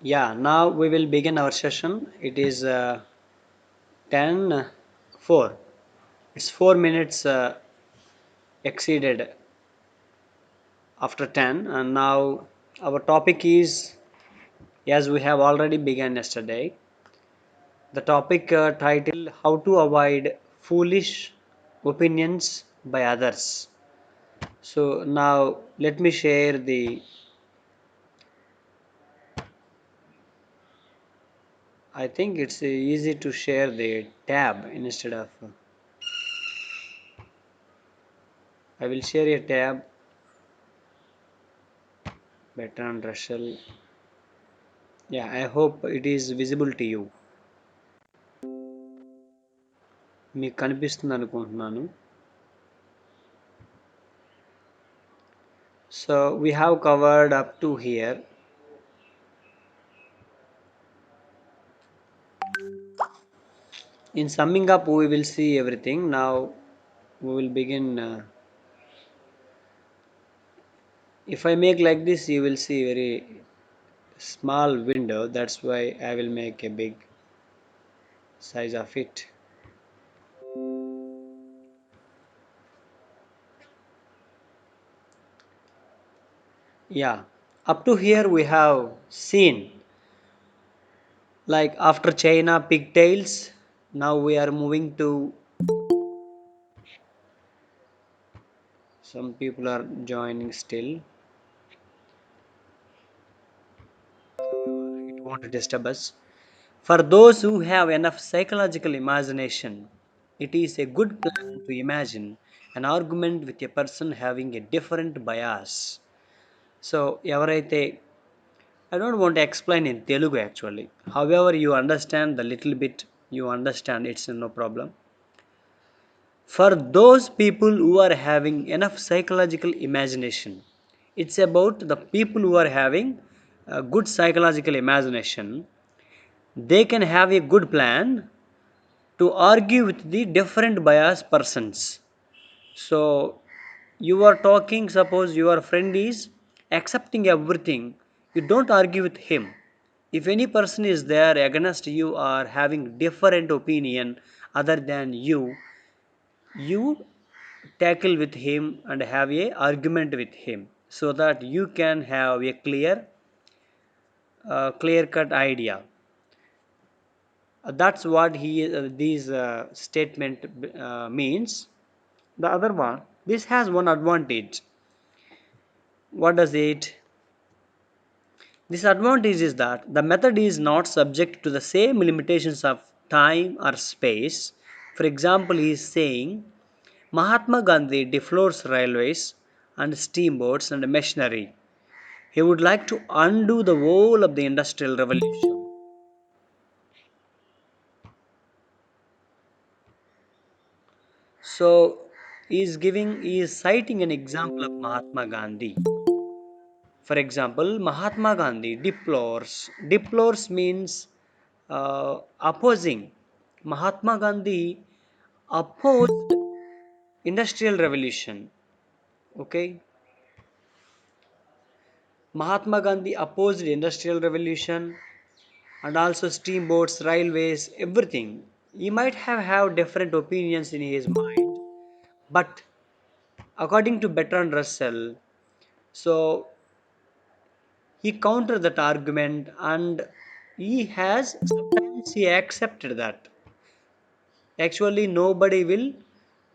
Yeah, now we will begin our session. It is 10:04. It's 4 minutes exceeded after 10, and now our topic is, as we have already begun yesterday, the topic title How to Avoid Foolish Opinions by Others. So now let me share the, I think it's easy to share the tab instead of, I will share a tab, Bertrand Russell. Yeah, I hope it is visible to you. మీకు కనిపిస్తుంది అనుకుంటున్నాను. So we have covered up to here. In summing up, we will see everything. Now we will begin. If I make like this, you will see very small window. That's why I will make a big size of it. Yeah, up to here we have seen, like after China pigtails. Now we are moving to, some people are joining still. It won't disturb us. For those who have enough psychological imagination, it is a good plan to imagine an argument with a person having a different bias. So, ఎవరైతే, I don't want to explain in Telugu actually. However, you understand the little bit, you understand, it's no problem. For those people who are having enough psychological imagination, it's about the people who are having a good psychological imagination. They can have a good plan to argue with the different bias persons. So you are talking, suppose your friend is accepting everything, you don't argue with him. If any person is there against you or having different opinion other than you tackle with him and have a argument with him so that you can have a clear cut idea. That's what these statement means. The other one, this has one advantage. What does it? This advantage is that the method is not subject to the same limitations of time or space. For example, he is saying Mahatma Gandhi defloors railways and steamboats and machinery. He would like to undo the whole of the industrial revolution. So he is citing an example of Mahatma Gandhi. For example, Mahatma Gandhi deplores. Deplores means opposing. Mahatma Gandhi opposed industrial revolution. Okay, Mahatma Gandhi opposed industrial revolution and also steamboats, railways, everything. He might have different opinions in his mind, but according to Bertrand Russell, so he countered that argument and he has sometimes he accepted that actually nobody will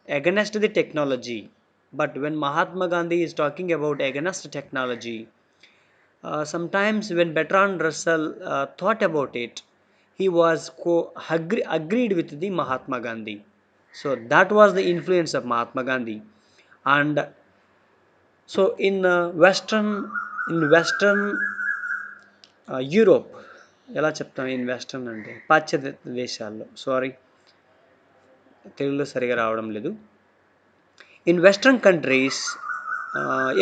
against the technology, but when Mahatma Gandhi is talking about against technology, sometimes when Bertrand Russell thought about it, he was agreed with the Mahatma Gandhi. So that was the influence of Mahatma Gandhi. And so in western Europe, ఎలా చెప్తాం in western అంటే పాశ్చాత్య దేశాల్లో, sorry తెలుగులో సరిగా రావడం లేదు. In western countries,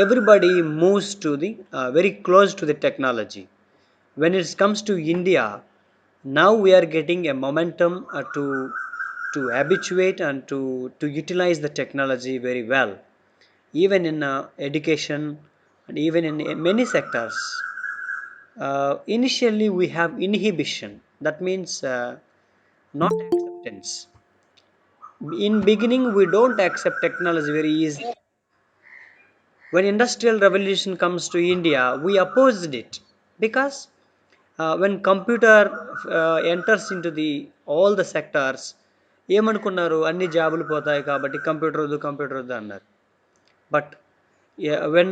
everybody moves to the very close to the technology. When it comes to India, now we are getting a momentum to habituate and to utilize the technology very well, even in education and even in many sectors. Initially we have inhibition, that means not acceptance. In beginning we don't accept technology very easily. When industrial revolution comes to India, we opposed it because when computer enters into the all the sectors, ఏమనుకున్నారు, అన్ని జాబులు పోతాయి కాబట్టి computer వద్దు అన్నారు. But when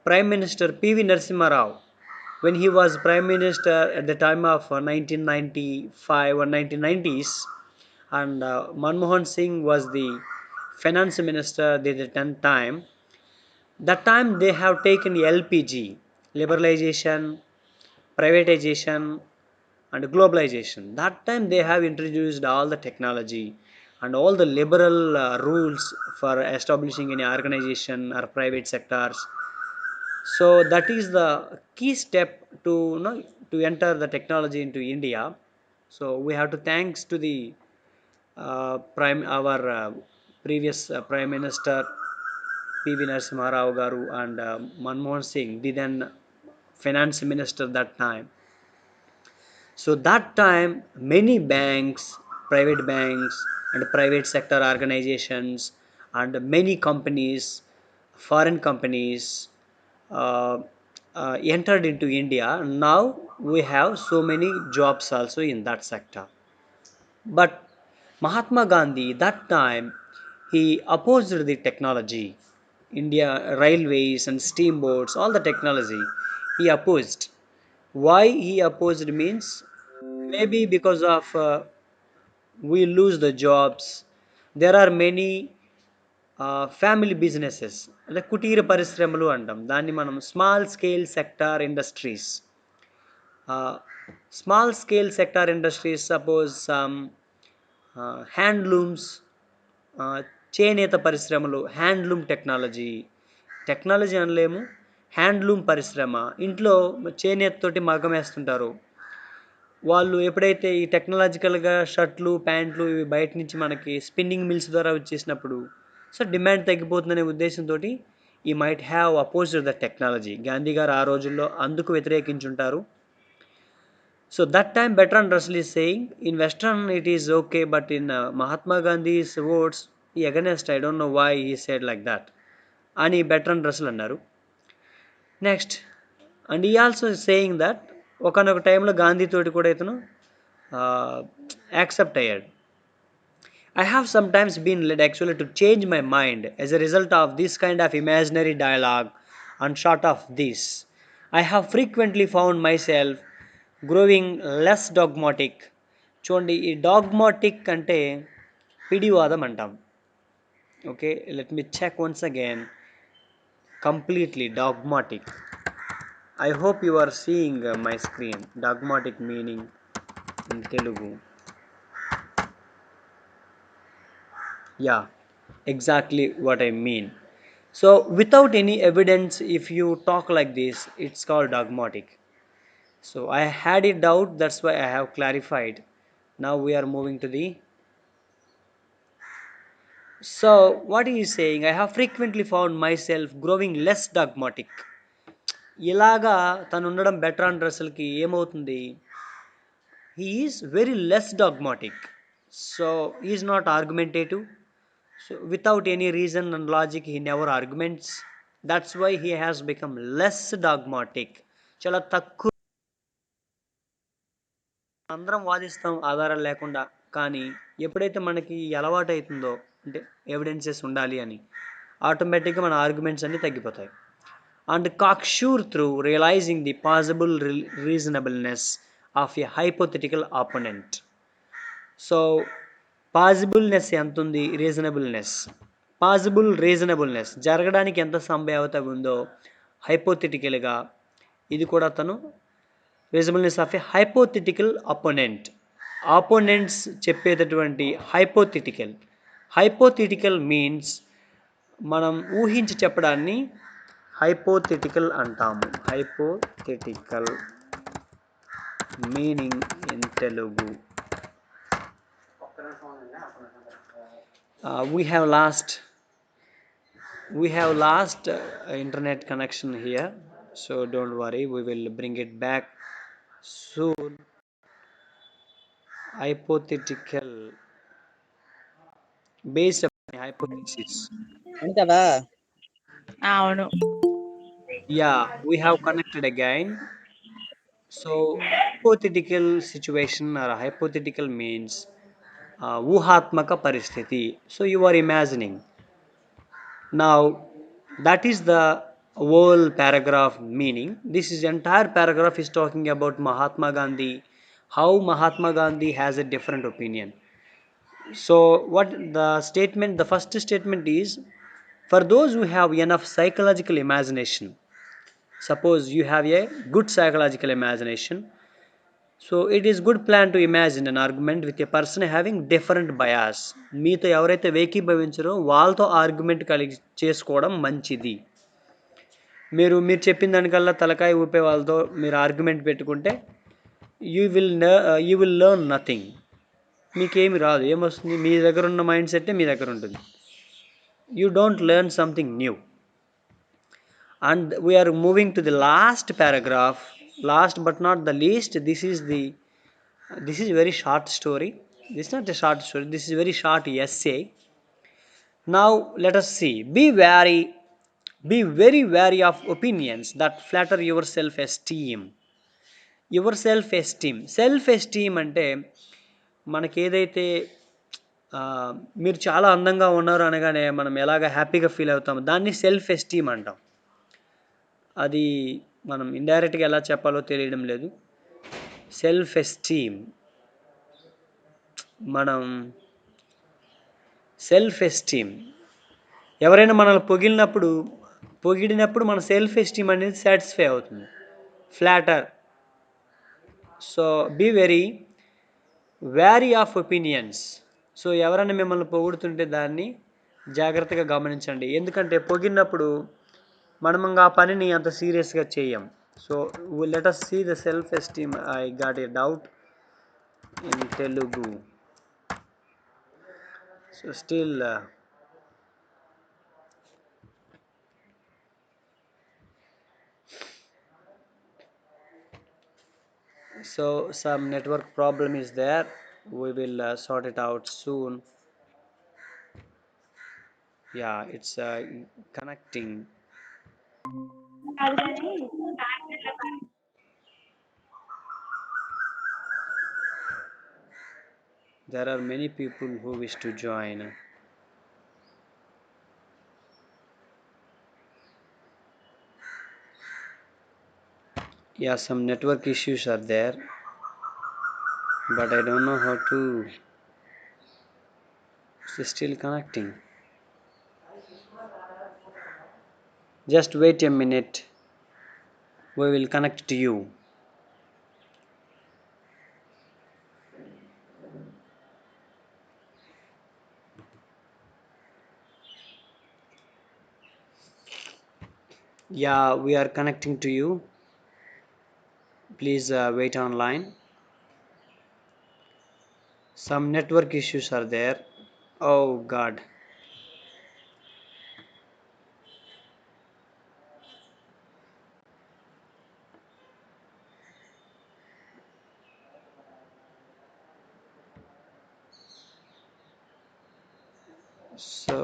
Prime Minister PV Narasimha Rao, when he was Prime Minister at the time of 1995 or 1990s, and Manmohan Singh was the finance minister at the time. That time they have taken LPG, liberalization, privatization, and globalization. That time they have introduced all the technology and all the liberal rules for establishing any organization or private sectors. So that is the key step to, to enter the technology into India. So we have to thanks to the prime our previous Prime Minister PV Narasimha Rao garu and Manmohan Singh, the then finance minister that time. So that time many banks, private banks and private sector organizations and many companies, foreign companies uh, entered into India. Now we have so many jobs also in that sector. But Mahatma Gandhi, that time, he opposed the technology, India railways and steamboats, all the technology he opposed. Why he opposed means maybe because of we lose the jobs. There are many family businesses అంటే కుటీర పరిశ్రమలు అంటాం దాన్ని మనం small scale sector industries. Small scale sector industries suppose handlooms, చేనేత పరిశ్రమలు, handloom technology అనలేము, handloom పరిశ్రమ. ఇంట్లో చేనేత తోటి మగ్గం వేస్తుంటారు వాళ్ళు. ఎప్పుడైతే ఈ టెక్నాలజికల్గా షర్ట్లు ప్యాంట్లు ఇవి బయట నుంచి మనకి స్పిన్నింగ్ మిల్స్ ద్వారా వచ్చేసినప్పుడు సో డిమాండ్ తగ్గిపోతుందనే ఉద్దేశంతో he might have opposed the technology. Gandhi గారు ఆ రోజుల్లో అందుకు వ్యతిరేకించుంటారు. So that time Bertrand Russell is saying in Western it is okay, but in Mahatma Gandhi's words he against. I don't know why he said like that. అని Bertrand Russell అన్నారు. Next and ఈ also saying that ఒకనొక టైంలో గాంధీ తోటి కూడా ఇతను accept అయ్యాడు. I have sometimes been led actually to change my mind as a result of this kind of imaginary dialogue. And short of this, I have frequently found myself growing less dogmatic. చూడండి ఈ dogmatic అంటే పిడివాదం అంటాం. Okay, let me check once again. Completely dogmatic. I hope you are seeing my screen. Dogmatic meaning in Telugu. Yeah, exactly what I mean. So without any evidence, if you talk like this, it's called dogmatic. So I had a doubt, that's why I have clarified. Now we are moving to the. So what he is saying, I have frequently found myself growing less dogmatic. ఇలాగా తను ఉండడం Bertrand రసల్కి ఏమవుతుంది, he is very less dogmatic. So he is not argumentative. So without any reason and logic he never arguments. That's why he has become less dogmatic. చాలా తక్కువ అందరం వాదిస్తాం ఆధారాలు లేకుండా, కానీ ఎప్పుడైతే మనకి అలవాటు అవుతుందో అంటే ఎవిడెన్సెస్ ఉండాలి అని, ఆటోమేటిక్గా మన ఆర్గ్యుమెంట్స్ అన్నీ తగ్గిపోతాయి. And cocksure through realizing the possible reasonableness of a hypothetical opponent. So possibleness ఎంత ఉంది, రీజనబుల్నెస్ జరగడానికి ఎంత సంభావ్యత ఉందో హైపోథెటికల్గా ఇది కూడా తను reasonableness of A hypothetical opponents చెప్పేటటువంటి హైపోథెటికల్ మీన్స్ మనం ఊహించి చెప్పడాన్ని హైపోథెటికల్ అంటాము. Hypothetical meaning in Telugu. We have lost internet connection here. So don't worry, we will bring it back soon. Hypothetical, based upon hypothesis. అవును కదా. అవును. Yeah, we have connected again. So hypothetical situation or hypothetical means ఊహాత్మక పరిస్థితి. So you are imagining. Now that is the whole paragraph meaning. This is entire paragraph is talking about Mahatma Gandhi, how Mahatma Gandhi has a different opinion. So what the statement, the first statement is, for those who have enough psychological imagination. Suppose you have a good psychological imagination, so it is good plan to imagine an argument with a person having different bias. మీతో ఎవరైతే ఏకీభవించరో వాళ్ళతో argument కలిగి చేసుకోవడం మంచిది. మీరు చెప్పిన దానికల్లా తలకాయ ఊపే వాళ్ళతో మీరు ఆర్గ్యుమెంట్ పెట్టుకుంటే యూ విల్ లెర్న్ నథింగ్. మీకేమి రాదు. ఏమొస్తుంది? మీ దగ్గర ఉన్న మైండ్ సెట్టే మీ దగ్గర ఉంటుంది. You don't learn something new. And we are moving to the last paragraph, last but not the least. This is very short story. This is not a short story, this is very short essay. Now let us see. Be very wary of opinions that flatter your self esteem. Self esteem అంటే మనకి ఏదైతే మీరు చాలా అందంగా ఉన్నారు అనగానే మనం ఎలాగ హ్యాపీగా ఫీల్ అవుతామో దాన్ని సెల్ఫ్ ఎస్టీమ్ అంటాం. అది మనం ఇండైరెక్ట్గా ఎలా చెప్పాలో తెలియడం లేదు. సెల్ఫ్ ఎస్టీమ్, మనం సెల్ఫ్ ఎస్టీమ్, ఎవరైనా మనల్ని పొగిడినప్పుడు మన సెల్ఫ్ ఎస్టీమ్ అనేది సాటిస్ఫై అవుతుంది. Flatter. So be very wary of opinions. So ఎవరైనా మిమ్మల్ని పొగుడుతుంటే దాన్ని జాగ్రత్తగా గమనించండి. ఎందుకంటే పొగిడినప్పుడు మనం ఆ పనిని అంత సీరియస్గా చేయం. So let us see the self esteem. I got a doubt in Telugu. So still so some network problem is there. We will sort it out soon. Yeah, it's connecting. There are many people who wish to join. Yeah, some network issues are there, but I don't know how to. It's still connecting. Just wait a minute. We will connect to you. Yeah, we are connecting to you. Please wait online. Some network issues are there. Oh God. So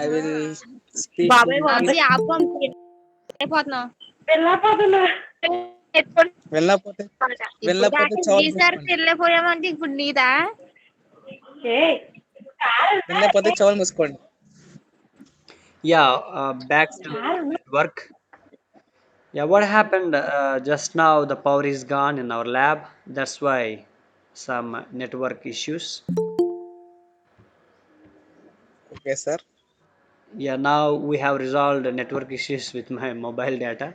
I will speak బాబాయ్ in Vamsi ఆపు వంశీ. అయిపోతున్నావు. వెళ్ళకపోతే ఇప్పుడు వెళ్ళకపోతే దాకా చెవులు ఈసారి మూసుకోండి. తెల్లపోయామంటే ఇప్పుడు నీదా. వెళ్ళకపోతే చెవులు మూసుకోండి. yeah, back to network. Yeah, what happened just now? The power is gone in our lab. That's why some network issues. Okay sir. Yeah, now we have resolved network issues with my mobile data.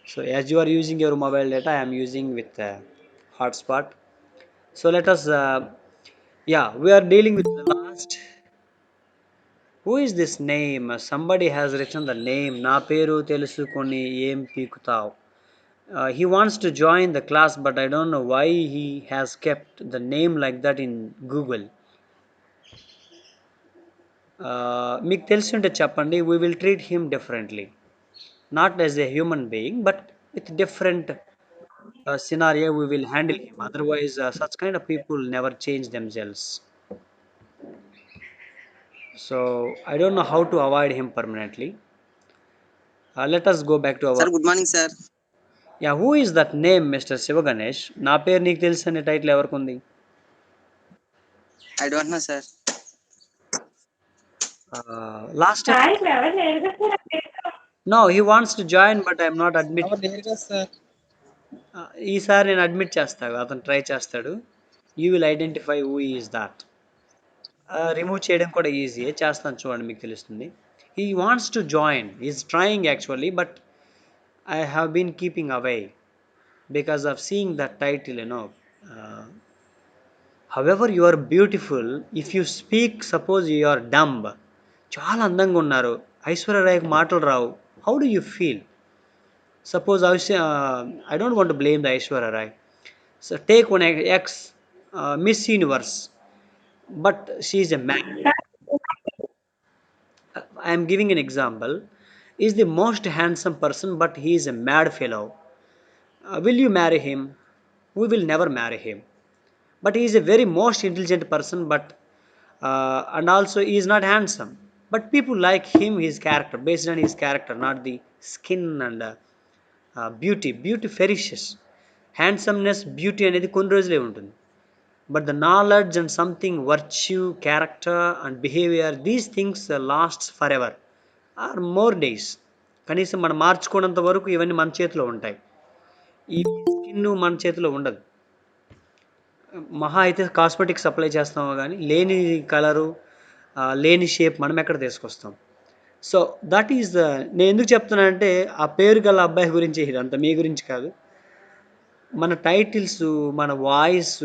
So as you are using your mobile data, I am using with hotspot. So let us, yeah, we are dealing with the last. Who is this name? Somebody has written the name. నా పేరు తెలుసుకొని ఏం పీకుతావ్. He wants to join the class, but I don't know why he has kept the name like that in Google. మీకు తెలిసి ఉంటే చెప్పండి. We will treat him differently. Not as a human being, but with different scenario we will handle him. Otherwise, such kind of people never change themselves. So I don't know how to avoid him permanently. Let us go back to our. Sir good morning sir. Yeah, who is that name, Mr. Sivaganesh? నా పేరు నీకు తెలుసు అనే title ఎవరికి ఉంది? I don't know sir. Last time. No, he wants to join, but I'm not admitting. ఎవరు లేరు కదా సార్. ఈసారి నేను అడ్మిట్ చేస్తాను, అతను ట్రై చేస్తాడు. You will identify who is that. Remove చేయడం కూడా ఈజీయే, చేస్తాను చూడండి మీకు తెలుస్తుంది. He wants to join, is trying actually, but I have been keeping away because of seeing that title, however you are beautiful if you speak, suppose you are dumb. చాలా అందంగా ఉన్నారు, ఐశ్వర్యరాయ్కి మాటలు రావు, how do you feel? Suppose I don't want to blame the Aishwarya Rai. So take one ex Miss Universe, but she is a man. I am giving an example. Is the most handsome person, but he is a mad fellow. Will you marry him? We will never marry him. But he is a very most intelligent person, but and also he is not handsome. But people like him, his character, based on his character, not the skin and beauty perishes. Handsomeness, beauty అనేది కొన్ని రోజులే ఉంటుంది. But the knowledge and something virtue, character and behaviour, these things lasts for ever or more days. కనీసం మనం మార్చుకున్నంత వరకు ఇవన్నీ మన చేతిలో ఉంటాయి. ఈ స్కిన్ మన చేతిలో ఉండదు. మహా అయితే కాస్మెటిక్స్ అప్లై చేస్తామో కానీ లేని కలరు, లేని షేప్ మనం ఎక్కడ తీసుకొస్తాం? సో దట్ ఈజ్ నేను ఎందుకు చెప్తున్నానంటే ఆ పేరు గల అబ్బాయి గురించి, ఇదంతా మీ గురించి కాదు. మన టైటిల్స్, మన వాయిస్,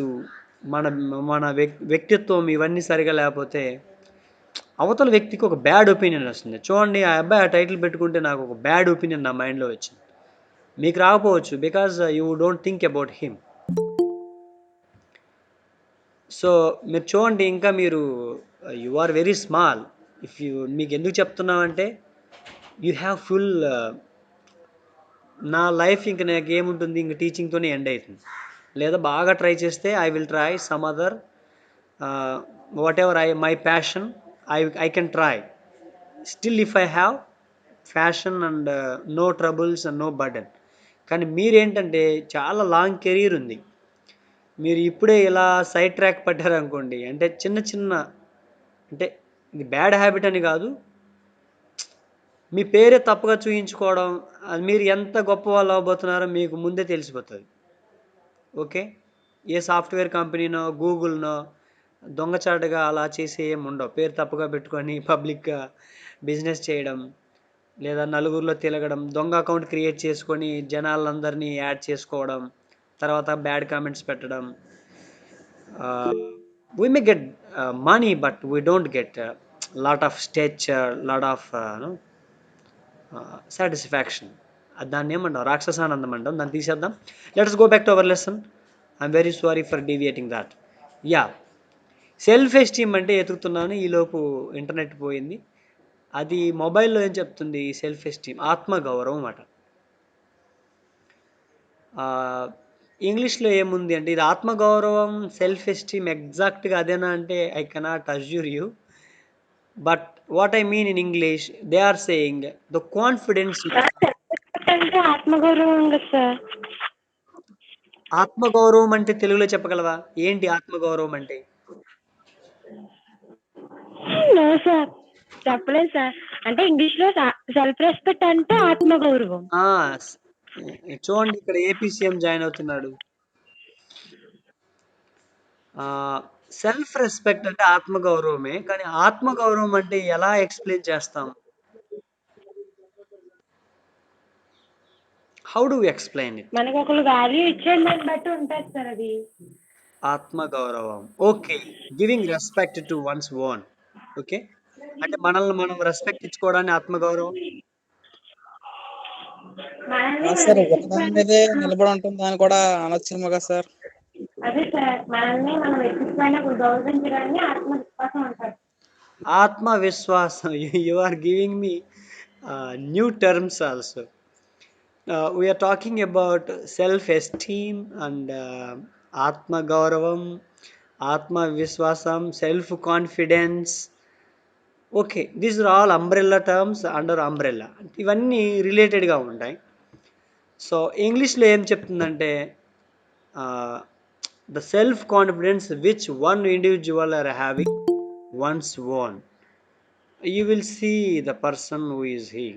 మన మన వ్యక్తిత్వం ఇవన్నీ సరిగా లేకపోతే అవతల వ్యక్తికి ఒక బ్యాడ్ ఒపీనియన్ వస్తుంది. చూడండి, ఆ అబ్బాయి ఆ టైటిల్ పెట్టుకుంటే నాకు ఒక బ్యాడ్ ఒపీనియన్ నా మైండ్లో వచ్చింది. మీకు రాకపోవచ్చు, because you don't think about him. So మీరు చూడండి, ఇంకా మీరు you are very small. If you, మీకు ఎందుకు చెప్తున్నామంటే యూ హ్యావ్ ఫుల్. నా లైఫ్ ఇంక నాకు ఏముంటుంది, ఇంక టీచింగ్తోనే ఎండ్ అవుతుంది. లేదా బాగా ట్రై చేస్తే I will try some other, whatever my passion, I can try still if I have fashion and no troubles and no burden. కానీ మీరేంటంటే చాలా లాంగ్ కెరీర్ ఉంది. మీరు ఇప్పుడే ఇలా సైడ్ ట్రాక్ పట్టారనుకోండి, అంటే చిన్న చిన్న, అంటే ఇది బ్యాడ్ హ్యాబిట్ అని కాదు, మీ పేరే తప్పుగా చూయించుకోవడం, మీరు ఎంత గొప్ప వాళ్ళు అవ్వబోతున్నారో మీకు ముందే తెలిసిపోతుంది. ఓకే, ఏ సాఫ్ట్వేర్ కంపెనీనో గూగుల్నో దొంగచాటుగా అలా చేసి ఏమి ఉండవు. పేరు తప్పుగా పెట్టుకొని పబ్లిక్గా బిజినెస్ చేయడం, లేదా నలుగురిలో తిరగడం, దొంగ అకౌంట్ క్రియేట్ చేసుకొని జనాలందరినీ యాడ్ చేసుకోవడం, తర్వాత బ్యాడ్ కామెంట్స్ పెట్టడం. we may get money, but we don't get lot of stature, lot of satisfaction. దాన్ని ఏమంటాం, రాక్షసానందం అంటాం. దాన్ని తీసేద్దాం. Let's go back to our lesson. I'm very sorry for deviating that. Yeah, self esteem అంటే ఎతుకుతున్నాను, ఈలోపు internet పోయింది. అది మొబైల్లో ఏం చెప్తుంది? సెల్ఫ్ ఎస్టీమ్, ఆత్మగౌరవం అన్నమాట. ఇంగ్లీష్లో ఏముంది అంటే, ఇది ఆత్మగౌరవం, సెల్ఫ్ ఎస్టీమ్ ఎగ్జాక్ట్గా అదేనా అంటే I cannot assure you. But what I mean in English, they are saying the confidence. అంటే ఆత్మగౌరవం కదా సార్. ఆత్మగౌరవం అంటే తెలుగులో చెప్పగలవా? ఏంటి ఆత్మగౌరవం అంటే? నో సార్, చెప్పలేదు సార్. అంటే ఇంగ్లీష్ లో సెల్ఫ్ రెస్పెక్ట్ అంటే ఆత్మగౌరవం. చూడండి, ఇక్కడ ఏపీ సీఎం జాయిన్ అవుతున్నాడు. సెల్ఫ్ రెస్పెక్ట్ అంటే ఆత్మగౌరవమే. కానీ ఆత్మగౌరవం అంటే ఎలా ఎక్స్‌ప్లెయిన్ చేస్తాం? How do we explain it? మనకు ఒకళ్ళు వాల్యూ ఇచ్చే దాన్ని బట్టి ఉంటది సార్ అది. ఆత్మగౌరవం. Okay. Giving respect to once own. Okay. అంటే మనల్ని మనం రెస్పెక్ట్ ఇచ్చుకోవడాన్ని ఆత్మగౌరవం. మనల్ని కాదు మనం సార్, ఒకదాని మీదే వెతికిపోయిన నిలబడి ఉంటుంది అని కూడా అనొచ్చేమో కదా సార్. అదే సార్, మనల్ని మనం వెతికిపోయిన గౌరవించడాన్ని ఆత్మవిశ్వాసం అంటారు. ఆత్మవిశ్వాసం. You are giving me new terms also. We are talking about self-esteem and ఆత్మగౌరవం, ఆత్మవిశ్వాసం, self-confidence. Okay, these are all umbrella terms under umbrella. ఇవన్నీ రిలేటెడ్గా ఉంటాయి. సో ఇంగ్లీష్లో ఏం చెప్తుందంటే the self confidence which one individual are having one's own. You will see the person who is he.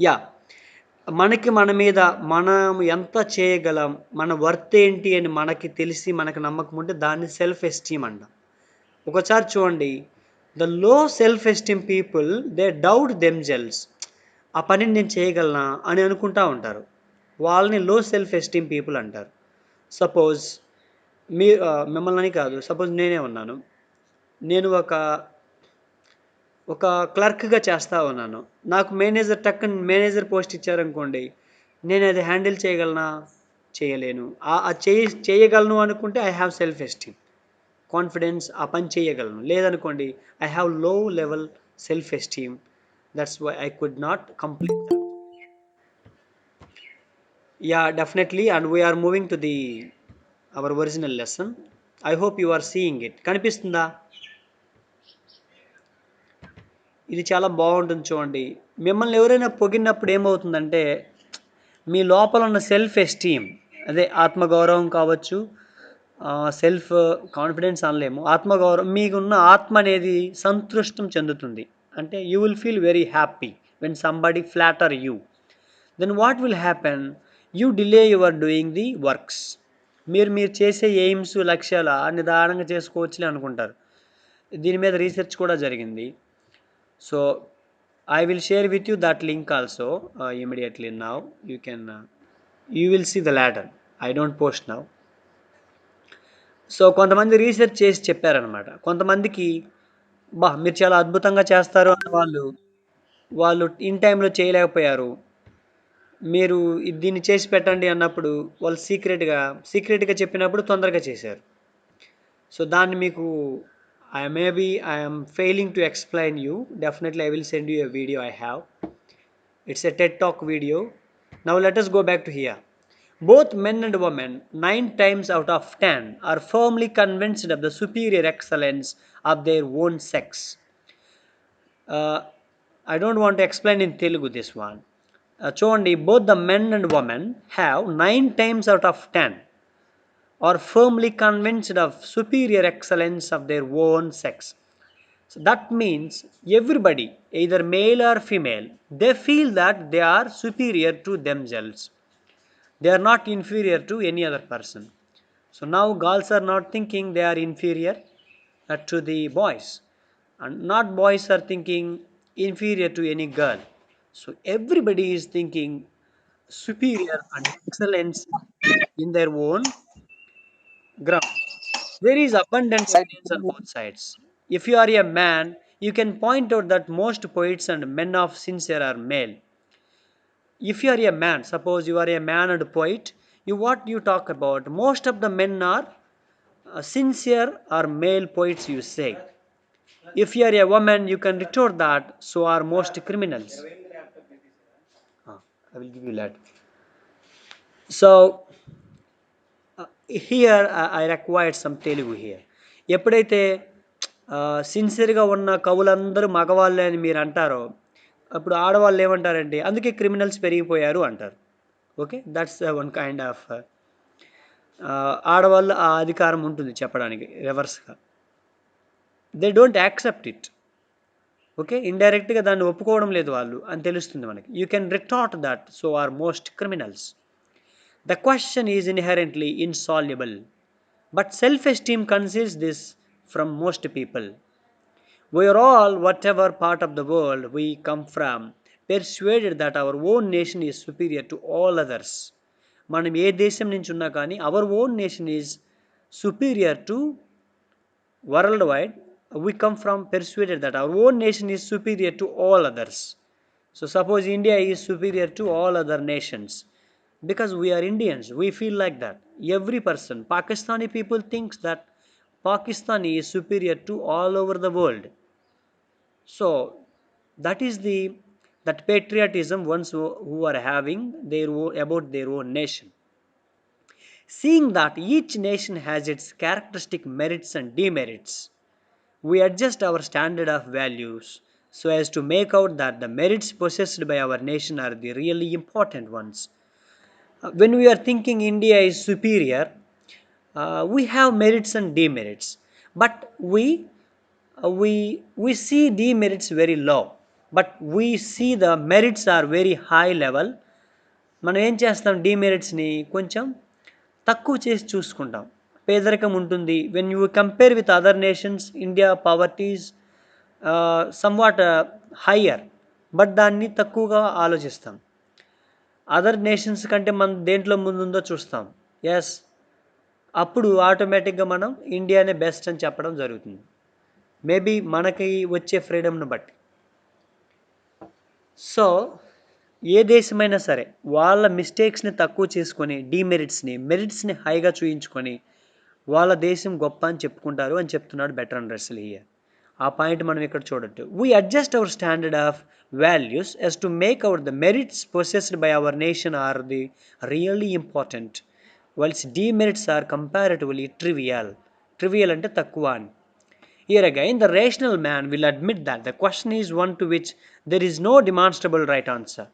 Yeah, మనకి మన మీద మనం ఎంత చేయగలం, మన వర్త్ ఏంటి అని మనకి తెలిసి మనకు నమ్మకం ఉంటే దాన్ని సెల్ఫ్ ఎస్టీమ్ అంటాం. ఒకసారి చూడండి, the low self esteem people they doubt themselves. ఆ పనిని నేను చేయగలనా అని అనుకుంటా ఉంటారు. వాళ్ళని లో సెల్ఫ్ ఎస్టీమ్ పీపుల్ అంటారు. సపోజ్ మీ మిమ్మల్ని అని కాదు, సపోజ్ నేనే ఉన్నాను. నేను ఒక క్లర్క్గా చేస్తా ఉన్నాను. నాకు మేనేజర్ టక్కని మేనేజర్ పోస్ట్ ఇచ్చారనుకోండి, నేను అది హ్యాండిల్ చేయగలనా? చేయలేను. చేయగలను అనుకుంటే I have self esteem, confidence, ఆ పని చేయగలను. లేదనుకోండి, I have low level self esteem. That's why I could not complete that. Yeah, definitely. And we're moving to the our original lesson. I hope you are seeing it. కనిపిస్తుందా? ఇది చాలా బాగుంటుంది చూడండి. మిమ్మల్ని ఎవరైనా పొగిడినప్పుడు ఏమవుతుందంటే, మీ లోపల ఉన్న సెల్ఫ్ ఎస్టీమ్, అదే ఆత్మగౌరవం కావచ్చు, సెల్ఫ్ కాన్ఫిడెన్స్ అనలేము, ఆత్మగౌరవం, మీకున్న ఆత్మ అనేది సంతృష్టం చెందుతుంది. అంటే you will feel very happy when somebody flatter you. Then what will happen? You delay your doing the works. మీరు చేసే ఎయిమ్స్, లక్ష్యాలు నిదానంగా చేసుకోవచ్చులే అనుకుంటారు. దీని మీద రీసెర్చ్ కూడా జరిగింది. So I will share with you that link also immediately now. You can you will see the ladder. I don't post now. So కొంతమంది రీసెర్చ్ చేసి చెప్పారనమాట. కొంతమందికి మీరు చాలా అద్భుతంగా చేస్తారు అన్న వాళ్ళు ఇన్ టైంలో చేయలేకపోయారు. మీరు దీన్ని చేసి పెట్టండి అన్నప్పుడు వాళ్ళు సీక్రెట్గా చెప్పినప్పుడు తొందరగా చేశారు. సో దాన్ని మీకు I am failing to explain you. Definitely I will send you a video I have. It's a TED Talk video. Now let us go back to here. Both men and women, 9 times out of 10, are firmly convinced of the superior excellence of their own sex. I don't want to explain in Telugu this one. Chondy, both the men and women have 9 times out of 10 are firmly convinced of superior excellence of their own sex. So that means everybody, either male or female, they feel that they are superior to themselves. They are not inferior to any other person. So now girls are not thinking they are inferior to the boys, and not boys are thinking inferior to any girl. So everybody is thinking superior and excellence in their own ground. There is abundant sir evidence on both sides. If you are a man, you can point out that most poets and men of sincere are male. If you are a man, suppose you are a man and a poet, what you talk about, most of the men are sincere or male poets, you say. If you are a woman, you can retort that so are most criminals. I will give you that. So here I required some Telugu here. ఎప్పుడైతే సిన్సియర్గా ఉన్న కవులందరూ మగవాళ్ళే అని మీరు అంటారో, అప్పుడు ఆడవాళ్ళు ఏమంటారంటే అందుకే క్రిమినల్స్ పెరిగిపోయారు అంటారు. Okay, that's one kind of ఆడవాళ్ళు ఆ అధికారం ఉంటుంది చెప్పడానికి రివర్స్గా. They don't accept it. Okay, ఇండైరెక్ట్గా దాన్ని ఒప్పుకోవడం లేదు వాళ్ళు అని తెలుస్తుంది మనకి. You can retort that so are most criminals. The question is inherently insoluble. But self-esteem conceals this from most people. We are all, whatever part of the world we come from, persuaded that our own nation is superior to all others. మనం ఏ దేశం నుంచి ఉన్నా కానీ our own nation is superior to worldwide. We come from persuaded that our own nation is superior to all others. So suppose India is superior to all other nations because we are Indians. We feel like that. Every person, Pakistani people thinks that Pakistani is superior to all over the world. So that is the that patriotism ones who are having their own, about their own nation. Seeing that each nation has its characteristic merits and demerits, we adjust our standard of values so as to make out that the merits possessed by our nation are the really important ones. When we are thinking India is superior, we have merits and demerits, but we see demerits very low, but we see the merits are very high level. మనం ఏం చేస్తాం, డిమెరిట్స్ని కొంచెం తక్కువ చేసి చూసుకుంటాం. పేదరికం ఉంటుంది. When you compare with other nations, India poverty is somewhat higher, but దాన్ని తక్కువగా ఆలోచిస్తాం. అదర్ నేషన్స్ కంటే మనం దేంట్లో ముందుందో చూస్తాం. ఎస్, అప్పుడు ఆటోమేటిక్గా మనం ఇండియానే బెస్ట్ అని చెప్పడం జరుగుతుంది. మేబీ మనకి వచ్చే ఫ్రీడమ్ను బట్టి. సో ఏ దేశమైనా సరే వాళ్ళ మిస్టేక్స్ని తక్కువ చేసుకొని మెరిట్స్ని హైగా చూయించుకొని వాళ్ళ దేశం గొప్ప అని చెప్పుకుంటారు అని చెప్తున్నాడు బెర్ట్రాండ్ రస్సెల్ హియర్. ఆ పాయింట్ మనం ఇక్కడ చూడొచ్చు. We adjust our standard of values as to make out the merits possessed by our nation are the really important, whilst demerits are comparatively trivial. Trivial అంటే తక్కువ అని. Here again, the rational man will admit that the question is one to which there is no demonstrable right answer.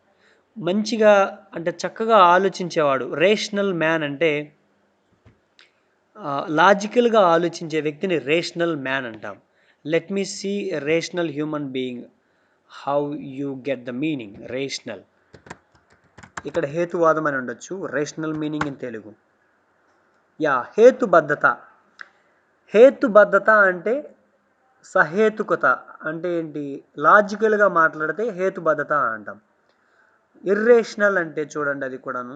మంచిగా అంటే చక్కగా ఆలోచించేవాడు, rational man అంటే లాజికల్గా ఆలోచించే వ్యక్తిని రేషనల్ మ్యాన్ అంటాం. Let me see rational human being, how you get the meaning rational. ఇక్కడ హేతువాదం అని ఉండొచ్చు, రేషనల్ మీనింగ్ ఇన్ తెలుగు. హేతుబద్ధత. హేతుబద్ధత అంటే సహేతుకత అంటే ఏంటి, లాజికల్గా మాట్లాడితే హేతుబద్ధత అంటాం. ఇర్రేషనల్ అంటే చూడండి, అది కూడాను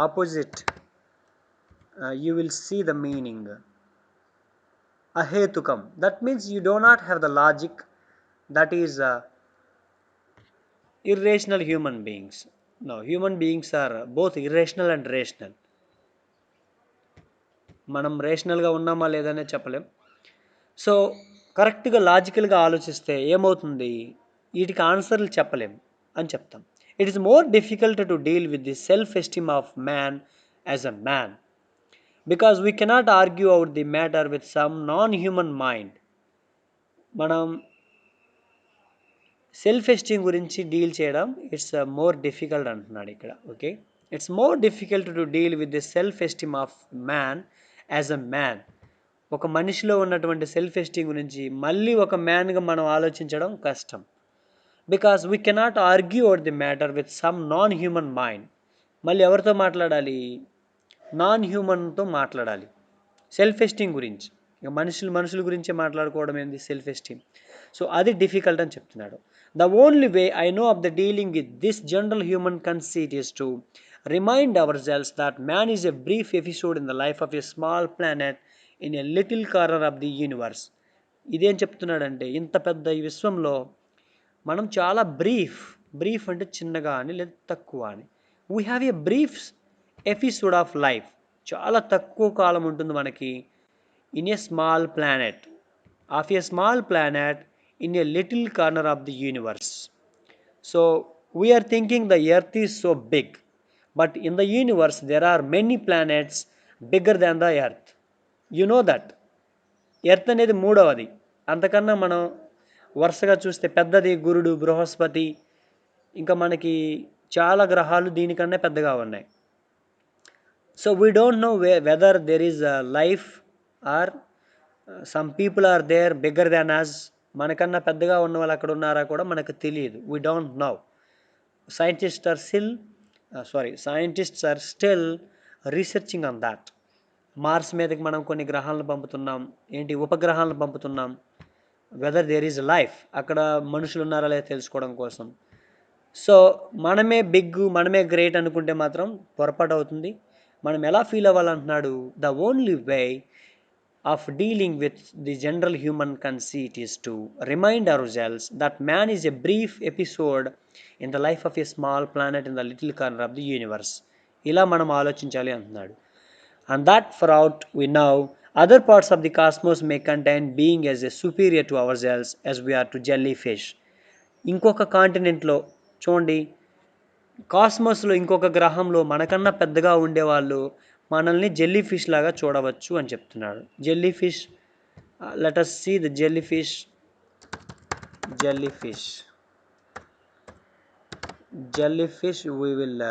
opposite. You will see the meaning అహేతుకం. That means you do not have the logic. That is irrational human beings. No, human beings are both irrational and rational. మనం రేషనల్గా ఉన్నామా లేదనే చెప్పలేం. సో కరెక్ట్గా లాజికల్గా ఆలోచిస్తే ఏమవుతుంది, వీటికి ఆన్సర్లు చెప్పలేం అని చెప్తాం. It is more difficult to deal with the self esteem of man as a man because we cannot argue out the matter with some non human mind. మనం సెల్ఫ్ ఎస్టీమ్ గురించి డీల్ చేయడం ఇట్స్ మోర్ డిఫికల్ట్ అంటున్నాడు ఇక్కడ. Okay, it's more difficult to deal with the self esteem of man as a man. ఒక మనిషిలో ఉన్నటువంటి self esteem గురించి మళ్ళీ ఒక మ్యాన్గా మనం ఆలోచించడం కష్టం. Because we cannot argue out the matter with some non human mind. మళ్ళీ ఎవరితో మాట్లాడాలి, నాన్ హ్యూమన్తో మాట్లాడాలి సెల్ఫ్ ఎస్టీమ్ గురించి. ఇక మనుషుల గురించే మాట్లాడుకోవడం ఏంది సెల్ఫ్ ఎస్టీమ్. సో అది డిఫికల్ట్ అని చెప్తున్నాడు. The only way I know of the dealing with this general human conceit is to remind our selves that man is a brief episode in the life of a small planet in a little corner of the universe. ఇదేం చెప్తున్నాడంటే, ఇంత పెద్ద ఈ విశ్వంలో మనం చాలా brief అంటే చిన్నగా అని లేదా తక్కువ అని. We have a brief episode of life. చాలా తక్కువ కాలం ఉంటుంది మనకి in a small planet, of a small planet in a little corner of the universe. So we are thinking the earth is so big, but in the universe there are many planets bigger than the earth. You know that earth అనేది మూడవది. అంతకన్నా మనం వరుసగా చూస్తే పెద్దది గురుడు, బృహస్పతి, ఇంకా మనకి చాలా గ్రహాలు దీనికన్నా పెద్దగా ఉన్నాయి. So we don't know whether there is life or some people are there bigger than us. మనకన్నా పెద్దగా ఉన్న వాళ్ళు అక్కడ ఉన్నారా కూడా మనకు తెలియదు. We don't know. Scientists are still researching on that. Mars మీదకి మనం కొన్ని గ్రహాలను పంపుతున్నాం, ఏంటి ఉపగ్రహాలను పంపుతున్నాం, వెదర్ దేర్ ఈజ్ లైఫ్, అక్కడ మనుషులు ఉన్నారా లేదా తెలుసుకోవడం కోసం. సో మనమే బిగ్, మనమే గ్రేట్ అనుకుంటే మాత్రం పొరపాటు అవుతుంది. మనం ఎలా ఫీల్ అవ్వాలంటున్నాడు, the only way of dealing with the general human conceit is to remind ourselves that man is a brief episode in the life of a small planet in the little corner of the universe. ఇలా మనం ఆలోచించాలి అంటున్నాడు. And that throughout we know other parts of the cosmos may contain being as a superior to ourselves as we are to jellyfish. ఇంకొక కాంటినెంట్లో చూడండి, కాస్మోస్లో ఇంకొక గ్రహంలో మనకన్నా పెద్దగా ఉండేవాళ్ళు మనల్ని జెల్లీ ఫిష్ లాగా చూడవచ్చు అని చెప్తున్నాడు. Jelly fish, let us see the jellyfish. jellyfish jellyfish we will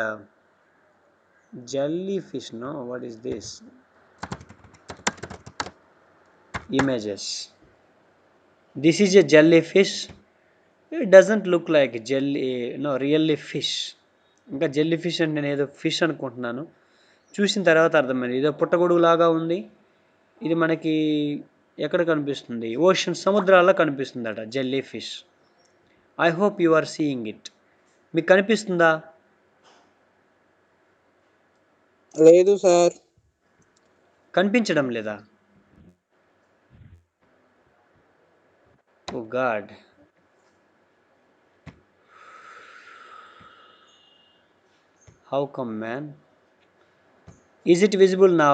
jellyfish, no, what is this? Images. This is a jellyfish. It doesn't look like jelly, no, really fish. ఇంకా jelly fish అంటే నేను ఏదో fish అనుకుంటున్నాను, చూసిన తర్వాత అర్థమైంది ఇదో పుట్టగొడుగు లాగా ఉంది. ఇది మనకి ఎక్కడ కనిపిస్తుంది, ఓషన్ సముద్రాల్లో కనిపిస్తుందట jellyfish. I hope you are seeing it. మీకు కనిపిస్తుందా? లేదు సార్. కనిపించడం లేదా? Oh God, how come man? Is it visible now?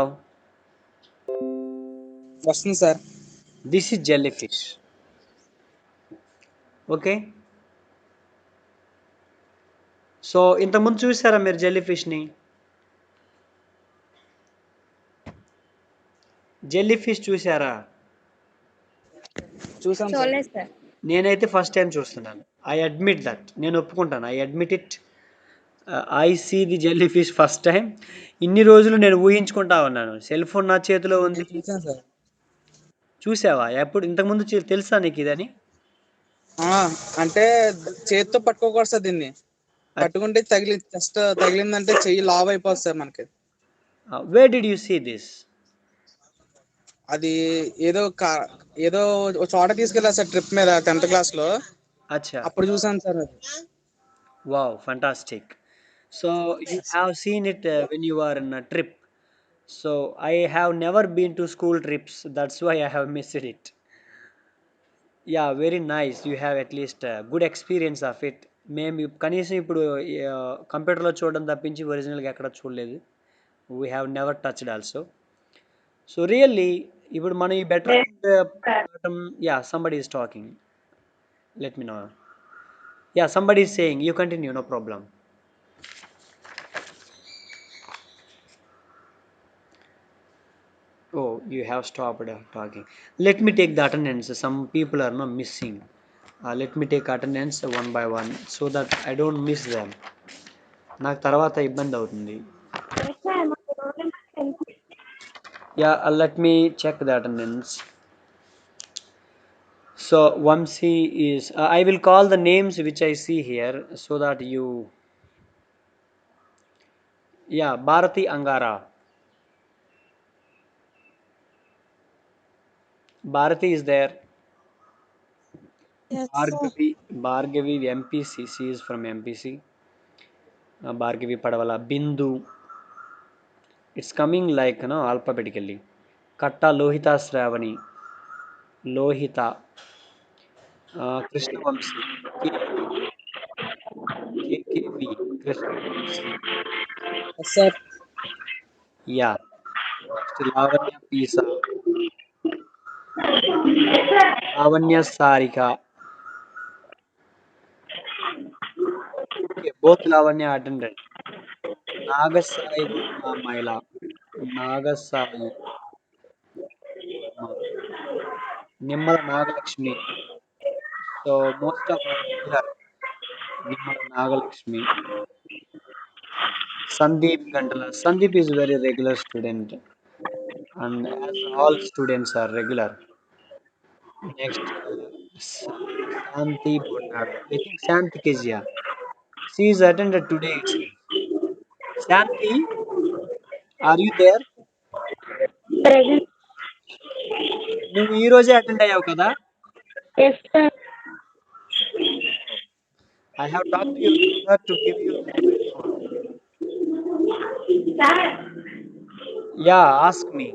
వస్తుంది sir. This is jellyfish. Okay, so ఇంతకుముందు చూసారా మీరు జెల్లీ ఫిష్ని? జెల్లీ ఫిష్ చూసారా? చూసాం సార్. చూడలేదు సార్. నేనైతే ఫస్ట్ టైం చూస్తున్నాను. ఐ అడ్మిట్ దట్, నేను ఒప్పుకుంటాను, I admit it. I see the jellyfish first time. ఇన్ని రోజులు నేను ఊహించుకుంటా ఉన్నాను, సెల్ ఫోన్ నా చేతిలో ఉంది. నేను చూసాను సార్. చూసావా? ఎప్పుడు ఇంతకుముందు తెలుసా నీకు ఇదని? ఆ, అంటే చేతితో పట్టుకోకూడదు సార్ దీన్ని. పట్టుకుంటే జస్ట్ తగిలిందంటే చెయ్యి లావ్ అయిపోతుంది సార్ మనకి. Where did you see this? అది ఏదో ఏదో ఒక చోట తీసుకెళ్ళారు సార్ ట్రిప్ మీద 10th క్లాస్ లో. అచ్చా, అప్పుడు చూసాను సార్ అది. Wow, fantastic. So you have seen it when you are in a trip. So I have never been to school trips, that's why I have missed it. Yeah, very nice, you have at least good experience of it. మేము కనీసం ఇప్పుడు కంప్యూటర్లో చూడడం తప్పించి ఒరిజినల్గా ఎక్కడ చూడలేదు. We have never touched also. So really ఇప్పుడు మనం ఈ better yeah, somebody is talking, let me know. Yeah, somebody is saying, you continue, no problem. Oh, you have stopped talking. Let me take the attendance. Some people are not missing. Let me take attendance one by one so that I don't miss them. నాకు తర్వాత ఇబ్బంది అవుతుంది. Yeah, let me check the attendance. So Vamsi is I will call the names which I see here so that you. Yeah, Bharati Angara. Bharati is there. Yes, Bhargavi MPC, she is from MPC. Bhargavi Padavala. Bindu, it's coming like alphabetically. Katta Lohita Sravani, Lohita, Krishna Vamsi, KKV, Krishna Vamsi. Yes sir. Yeah, next Lavanya Pisa, Lavanya Sarika. Okay, both Lavanya attended. Nagasai Varma Maila, Nagasai Varma, Nimmala Nagalakshmi. So most of our regular Nimmala Nagalakshmi. Sandeep Gantala. Sandeep is very regular student, and as all students are regular. Next, Santi Bondadu. I think Santi Kezia. She is attended today itself. Santi, are you there? Present. నువ్వు ఈ రోజే attend అయ్యావు కదా? Yes sir. I have talk to your mother to give you mobile phone. Sir ya, ask me.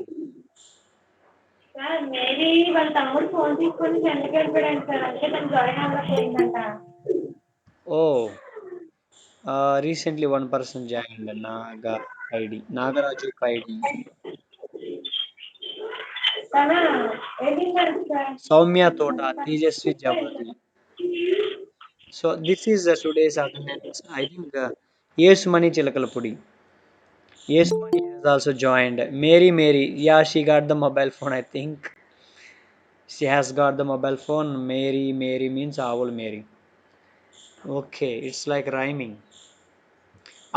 Sir Mary వాళ్ళ తమ్ముడు phone తీసుకొని సెంటర్కి వెళ్ళిపోయాడు సార్. అంటే తను జాయిన్ అవ్వకపోయిందంట. Oh, recently one person join Naga ID, Nagaraju ID. తన ఏంటి sir? Soumya Thota, Tejaswi Jawahari. So this is today's attendance. I think Yesumani Chilakalapudi. Yesumani has also joined. Mary, yeah, she got the mobile phone. I think she has got the mobile phone. Mary means owl Mary. Okay, it's like rhyming.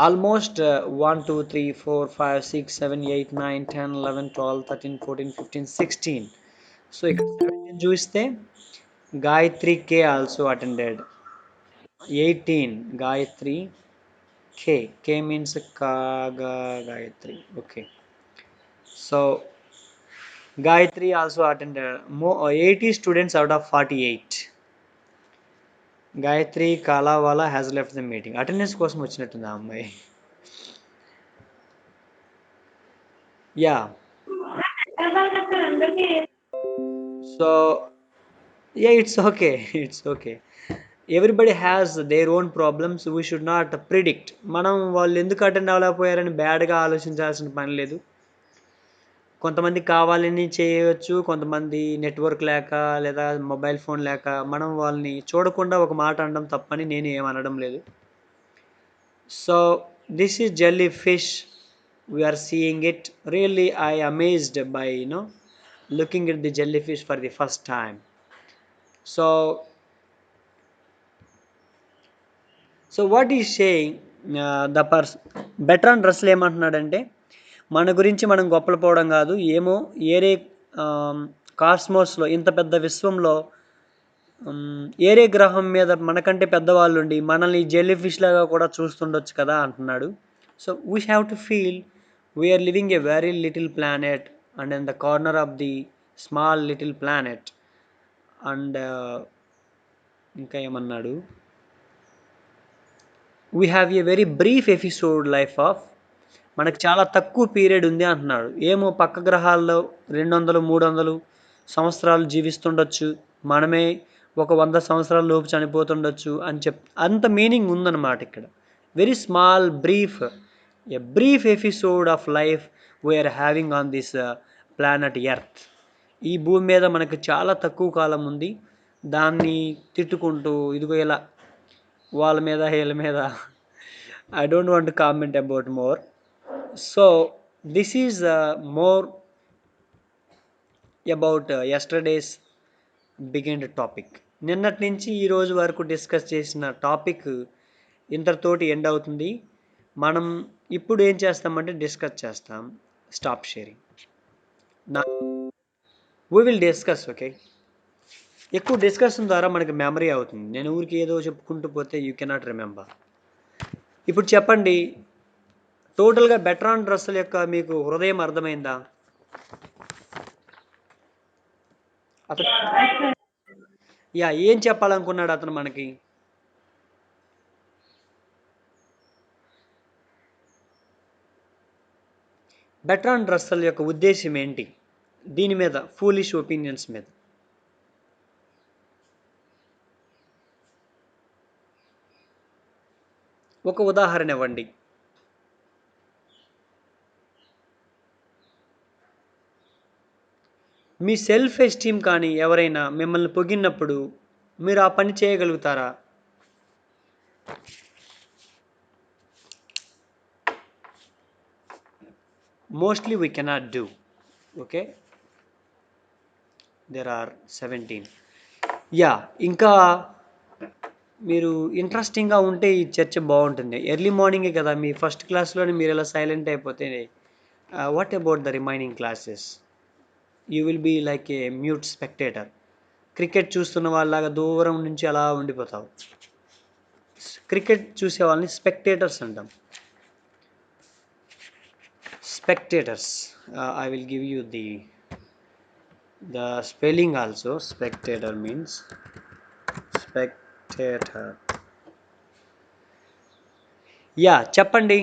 Almost 1, 2, 3, 4, 5, 6, 7, 8, 9, 10, 11, 12, 13, 14, 15, 16. So ఇక్కడ 17 చూస్తే Gayatri K also attended. 18 Gayatri K means Kaga Gayatri. Okay, so Gayatri also attended. 80 students out of 48. Gayatri Kalawala has left the meeting. Attendance కోసం వచ్చినట్టుంది ఆ అమ్మాయి. Yeah. So yeah, it's okay. It's okay. Everybody has their own problems. We should not predict. మనం వాళ్ళు ఎందుకు attend అవ్వలేకపోయారని బ్యాడ్గా ఆలోచించాల్సిన పని లేదు. కొంతమంది కావాలని చేయవచ్చు, కొంతమంది నెట్వర్క్ లేక లేదా మొబైల్ ఫోన్ లేక. మనం వాళ్ళని చూడకుండా ఒక మాట అనడం తప్పని నేను ఏమనడం లేదు. So this is jelly fish. We are seeing it. Really, I amazed by looking at the jellyfish for the first time. So what is saying, the person Bertrand Russell ఏమంటున్నాడంటే, మన గురించి మనం గొప్పలు పోవడం కాదు, ఏమో ఏరే కాస్మోస్లో, ఇంత పెద్ద విశ్వంలో ఏరే గ్రహం మీద మనకంటే పెద్దవాళ్ళు ఉండి మనల్ని జెల్లీ ఫిష్ లాగా కూడా చూస్తుండొచ్చు కదా అంటున్నాడు. So we have to feel we're living a very little planet and in the corner of the small little planet. And ఇంకా ఏమన్నాడు, we have a very brief episode life of, మనకు చాలా తక్కువ పీరియడ్ ఉంది అంటున్నాడు. ఏమో పక్క గ్రహాల్లో 200, 300 సంవత్సరాలు జీవిస్తుండొచ్చు, మనమే ఒక 100 సంవత్సరాల లోపు చనిపోతుండొచ్చు అని అంత మీనింగ్ ఉందన్నమాట ఇక్కడ. Very small brief, a brief episode of life we're having on this planet Earth. ఈ భూమి మీద మనకు చాలా తక్కువ కాలం ఉంది. దాన్ని తిట్టుకుంటూ ఇదిగో ఇలా వాళ్ళ మీద వీళ్ళ మీద, I don't want to comment about more. So this is more about yesterday's begined topic. నిన్నటి నుంచి ఈ రోజు వరకు డిస్కస్ చేసిన టాపిక్ ఇంతటితోటి ఎండ్ అవుతుంది. మనం ఇప్పుడు ఏం చేస్తామంటే డిస్కస్ చేస్తాం. Stop sharing. We will discuss. Okay, ఎక్కువ డిస్కషన్ ద్వారా మనకి మెమరీ అవుతుంది. నేను ఊరికి ఏదో చెప్పుకుంటూ పోతే యూ కెనాట్ రిమెంబర్. ఇప్పుడు చెప్పండి, టోటల్గా బెర్ట్రాండ్ రస్సెల్ యొక్క మీకు హృదయం అర్థమైందా? అతను ఏం చెప్పాలనుకున్నాడు అతను మనకి? బెర్ట్రాండ్ రస్సెల్ యొక్క ఉద్దేశం ఏంటి దీని మీద, ఫూలిష్ ఒపీనియన్స్ మీద? ఒక ఉదాహరణ ఇవ్వండి. మీ సెల్ఫ్ ఎస్టీమ్ కానీ ఎవరైనా మిమ్మల్ని పొగిడినప్పుడు మీరు ఆ పని చేయగలుగుతారా? Mostly we cannot do. Okay, there are 17. ఇంకా మీరు ఇంట్రెస్టింగ్గా ఉంటే ఈ చర్చ బాగుంటుంది. ఎర్లీ మార్నింగే కదా, మీ ఫస్ట్ క్లాస్లోనే మీరు ఇలా సైలెంట్ అయిపోతే what about the remaining classes? You will be like a mute spectator. Cricket చూస్తున్న వాళ్ళలాగా దూరం నుంచి అలా ఉండిపోతావు. క్రికెట్ చూసే వాళ్ళని స్పెక్టేటర్స్ అంటాం. spectators. I will give you the spelling also. Spectator means spectator. Yeah చెప్పండి.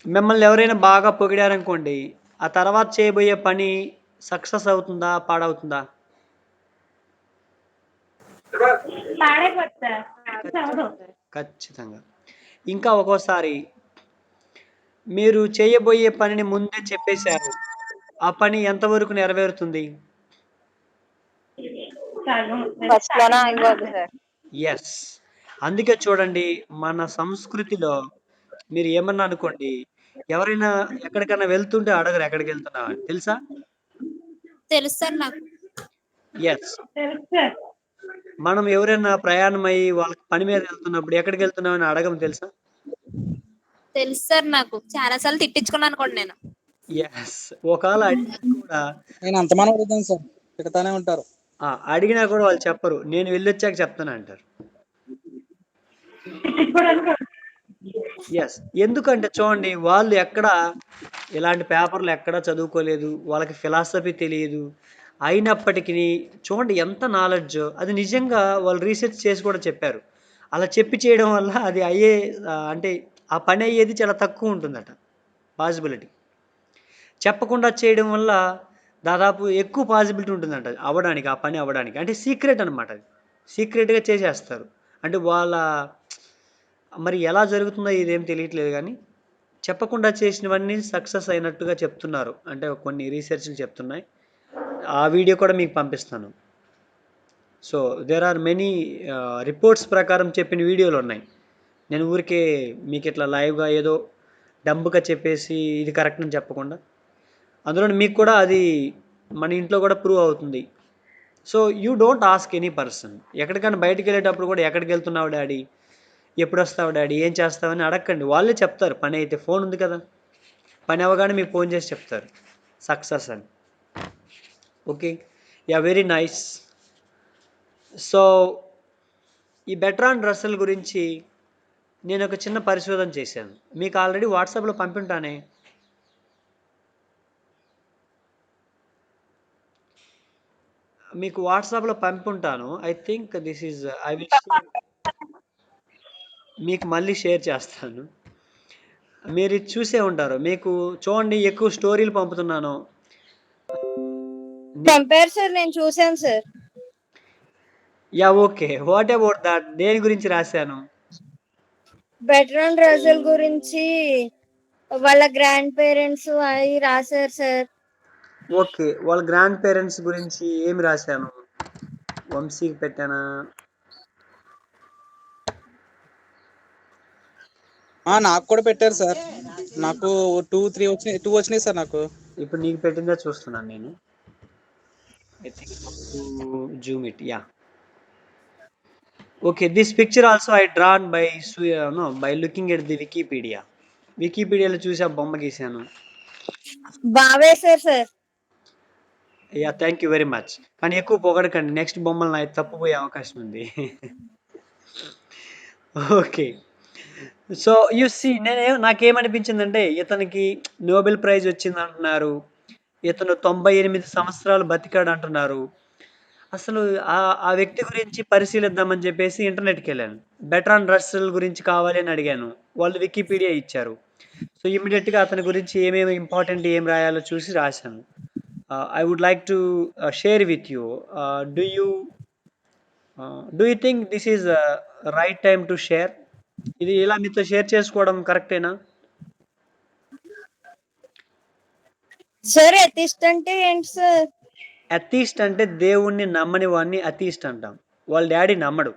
మిమ్మల్ని ఎవరైనా బాగా పొగిడారనుకోండి, ఆ తర్వాత చేయబోయే పని సక్సెస్ అవుతుందా? పాడవుతుందా? పాడైపోతుంది సార్ చదవదు. ఖచ్చితంగా. ఇంకా ఒక్కోసారి మీరు చేయబోయే పనిని ముందే చెప్పేశారు. ఆ పని ఎంతవరకు నెరవేరుతుంది? సగం ఫస్ట్ లోనే ఆగిపోద్ది సార్. యెస్. అందుకే చూడండి మన సంస్కృతిలో మీరు ఏమన్నా అనుకోండి, ఎవరైనా ఎక్కడికన్నా వెళ్తుంటే అడగరు ఎక్కడికెళ్తున్నావు అని. తెలుసా? తెలుసు సార్ నాకు. యెస్. తెలుసు సార్. మనం ఎవరైనా ప్రయాణమై వాళ్ళకి పని మీద వెళ్తున్నప్పుడు ఎక్కడికెళ్తున్నావు అని అడగం తెలుసా? తెలుసు సార్ నాకు. చాలా సార్లు తిట్టించుకున్నాను కూడా నేను. యెస్. ఒకవేళ అడిగినా కూడా నేను అంతమానం అడుగుతాను సార్, తిడతానే ఉంటారు. అడిగినా కూడా వాళ్ళు చెప్పరు. నేను వెళ్ళొచ్చాక చెప్తానంటారు. తిట్టుకోవడానికి యెస్. ఎందుకంటే చూడండి వాళ్ళు ఎక్కడ ఇలాంటి పేపర్లు ఎక్కడా చదువుకోలేదు. వాళ్ళకి ఫిలాసఫీ తెలియదు. అయినప్పటికీ చూడండి ఎంత నాలెడ్జో అది నిజంగా వాళ్ళు రీసెర్చ్ చేసి కూడా చెప్పారు. అలా చెప్పి చేయడం వల్ల అది అయ్యే అంటే ఆ పని అయ్యేది చాలా తక్కువ ఉంటుందట పాసిబిలిటీ. చెప్పకుండా చేయడం వల్ల దాదాపు ఎక్కువ పాసిబిలిటీ ఉంటుందంట అవ్వడానికి, ఆ పని అవ్వడానికి. అంటే సీక్రెట్ అనమాట అది. సీక్రెట్‌గా చేసేస్తారు. అంటే వాళ్ళ మరి ఎలా జరుగుతుందో ఇదేం తెలియట్లేదు గానీ, చెప్పకుండా చేసినవన్నీ సక్సెస్ అయినట్టుగా చెప్తున్నారు. అంటే కొన్ని రీసెర్చ్‌లు చెప్తున్నాయి. ఆ వీడియో కూడా మీకు పంపిస్తాను. So, there are many reports ప్రకారం చెప్పిన వీడియోలున్నాయి. నేను ఊరికే మీకిట్లా లైవ్‌గా ఏదో డంబ్‌గా చెప్పేసి ఇది కరెక్ట్ అని చెప్పకుండా, అందులోను మీకు కూడా అది మన ఇంట్లో కూడా ప్రూవ్ అవుతుంది. So, you don't ask any person. ఎక్కడికైనా బయటికెళ్ళేటప్పుడు కూడా ఎక్కడికెళ్తున్నావు డాడీ? ఎప్పుడొస్తావు డాడీ? ఏం చేస్తావని అడక్కండి. వాళ్ళే చెప్తారు పని అయితే. ఫోన్ ఉంది కదా! పని అవ్వగానే మీకు ఫోన్ చేసి చెప్తారు సక్సెస్ అని. Okay. Yeah! Very nice. So, ఈ బెర్ట్రాండ్ రస్సెల్ గురించి నేనొక చిన్న పరిశోధన చేశాను. మీకు ఆల్రెడీ వాట్సాప్‌లో పంపుంటానే. మీకు వాట్సాప్‌లో పంపుంటాను. I think this is I will share. మీకు మళ్ళీ షేర్ చేస్తాను. మీరిది చూసే ఉంటారు. మీకు చూడండి ఎక్కువ స్టోరీలు పంపుతున్నాను. పంపారు సార్, నేను చూసాను sir. Yeah! Okay. What about that? దేని గురించి రాశాను? బెర్ట్రాండ్ రస్సెల్ గురించి వాళ్ళ గ్రాండ్ పేరెంట్స్ అవి రాశారు సార్. ఓకే. వాళ్ళ గ్రాండ్ పేరెంట్స్ గురించి ఏమి రాశాను? వంశీకి పెట్టానా? నాకు కూడా పెట్టారు సార్. నాకు 2, 3 వచ్చినాయి, 2 వచ్చినాయి సార్ నాకు. ఇప్పుడు నీకు పెట్టిందే చూస్తున్నాను నేను. I think zoom it. Yeah! Okay. This picture also I drawn by by looking at the Wikipedia. వికీపీడియాలో చూసి ఆ బొమ్మ గీశాను. బాగా వేశారు sir. Yeah! Thank you very much. కానీ ఎక్కువ పొగడకండి. నెక్స్ట్ బొమ్మలు నాయి తప్పిపోయే అవకాశం ఉంది. ఓకే. సో, యూ సీ నాకేమనిపించిందంటే ఇతనికి నోబెల్ ప్రైజ్ వచ్చిందంటున్నారు. ఇతను 98 సంవత్సరాలు బతికాడంటున్నారు. అసలు ఆ వ్యక్తి గురించి పరిశీలిద్దామని చెప్పేసి ఇంటర్నెట్‌కెళ్ళాను. బెర్ట్రాండ్ రస్సెల్ గురించి కావాలి అని అడిగాను. వాళ్ళు వికీపీడియా ఇచ్చారు. సో, ఇమ్మీడియేట్‌గా అతని గురించి ఏమేమి ఇంపార్టెంట్ ఏం రాయాలో చూసి రాశాను. I would like to share with you. Do you do you think this is right time to share? ఇది ఇలా మీతో షేర్ చేసుకోవడం కరెక్టేనా? సార్ ఎథిస్ట్ అంటే ఏంటి సార్? అథీస్ట్ అంటే దేవుణ్ణి నమ్మని వాడిని అథీస్ట్ అంటాం. వాళ్ళ డాడీ నమ్మడు.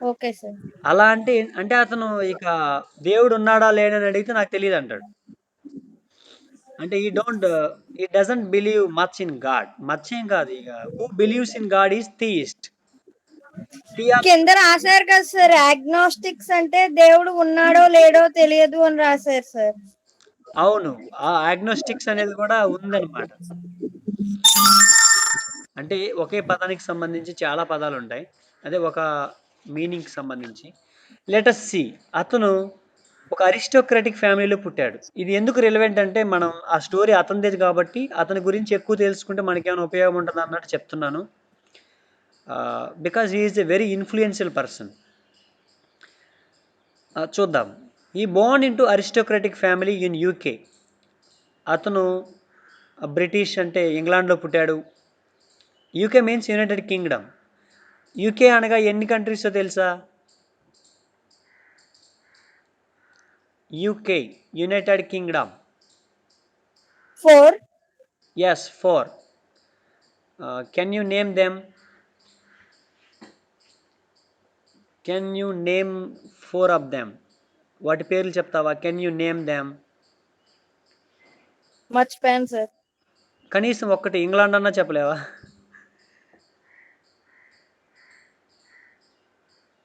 Okay sir. అలా అంటే అంటే అతను ఇక దేవుడు ఉన్నాడా లేడా అని అడిగితే నాకు తెలియదు అంటాడు. అంటే he doesn't believe much in God. Much ఏం కాదు ఇక. Who believes in God is theist. కింద రాశారు కదా సార్, అగ్నోస్టిక్స్ అంటే దేవుడు ఉన్నాడో లేడో తెలియదు అని రాశారు సార్. అవును. ఆ అగ్నోస్టిక్స్ అనేది కూడా ఉందన్నమాట. అంటే ఒకే పదానికి సంబంధించి చాలా పదాలుంటాయి. అదే ఒక మీనింగ్‌కి సంబంధించి. Let us see. అతను ఒక అరిస్టోక్రాటిక్ ఫ్యామిలీలో పుట్టాడు. ఇది ఎందుకు రిలవెంట్ అంటే మనం ఆ స్టోరీ అతనిదేది కాబట్టి అతని గురించి ఎక్కువ తెలుసుకుంటే మనకేమైనా ఉపయోగం ఉంటదా అన్నట్టు చెప్తున్నాను. Because he is a very influential person. చూద్దాం. He born into aristocratic family in UK. అతను బ్రిటిష్ అంటే ఇంగ్లాండ్‌లో పుట్టాడు. UK means United Kingdom. UK అనగా ఎన్ని కంట్రీసో తెలుసా? UK United Kingdom. 4. Yes, 4. Can you name them? Can you name 4 of them? వాటి పేర్లు చెప్తావా? Can you name them? మర్చిపోయాను సార్. కనీసం ఒక్కటి ఇంగ్లాండ్ అన్నా చెప్పలేవా?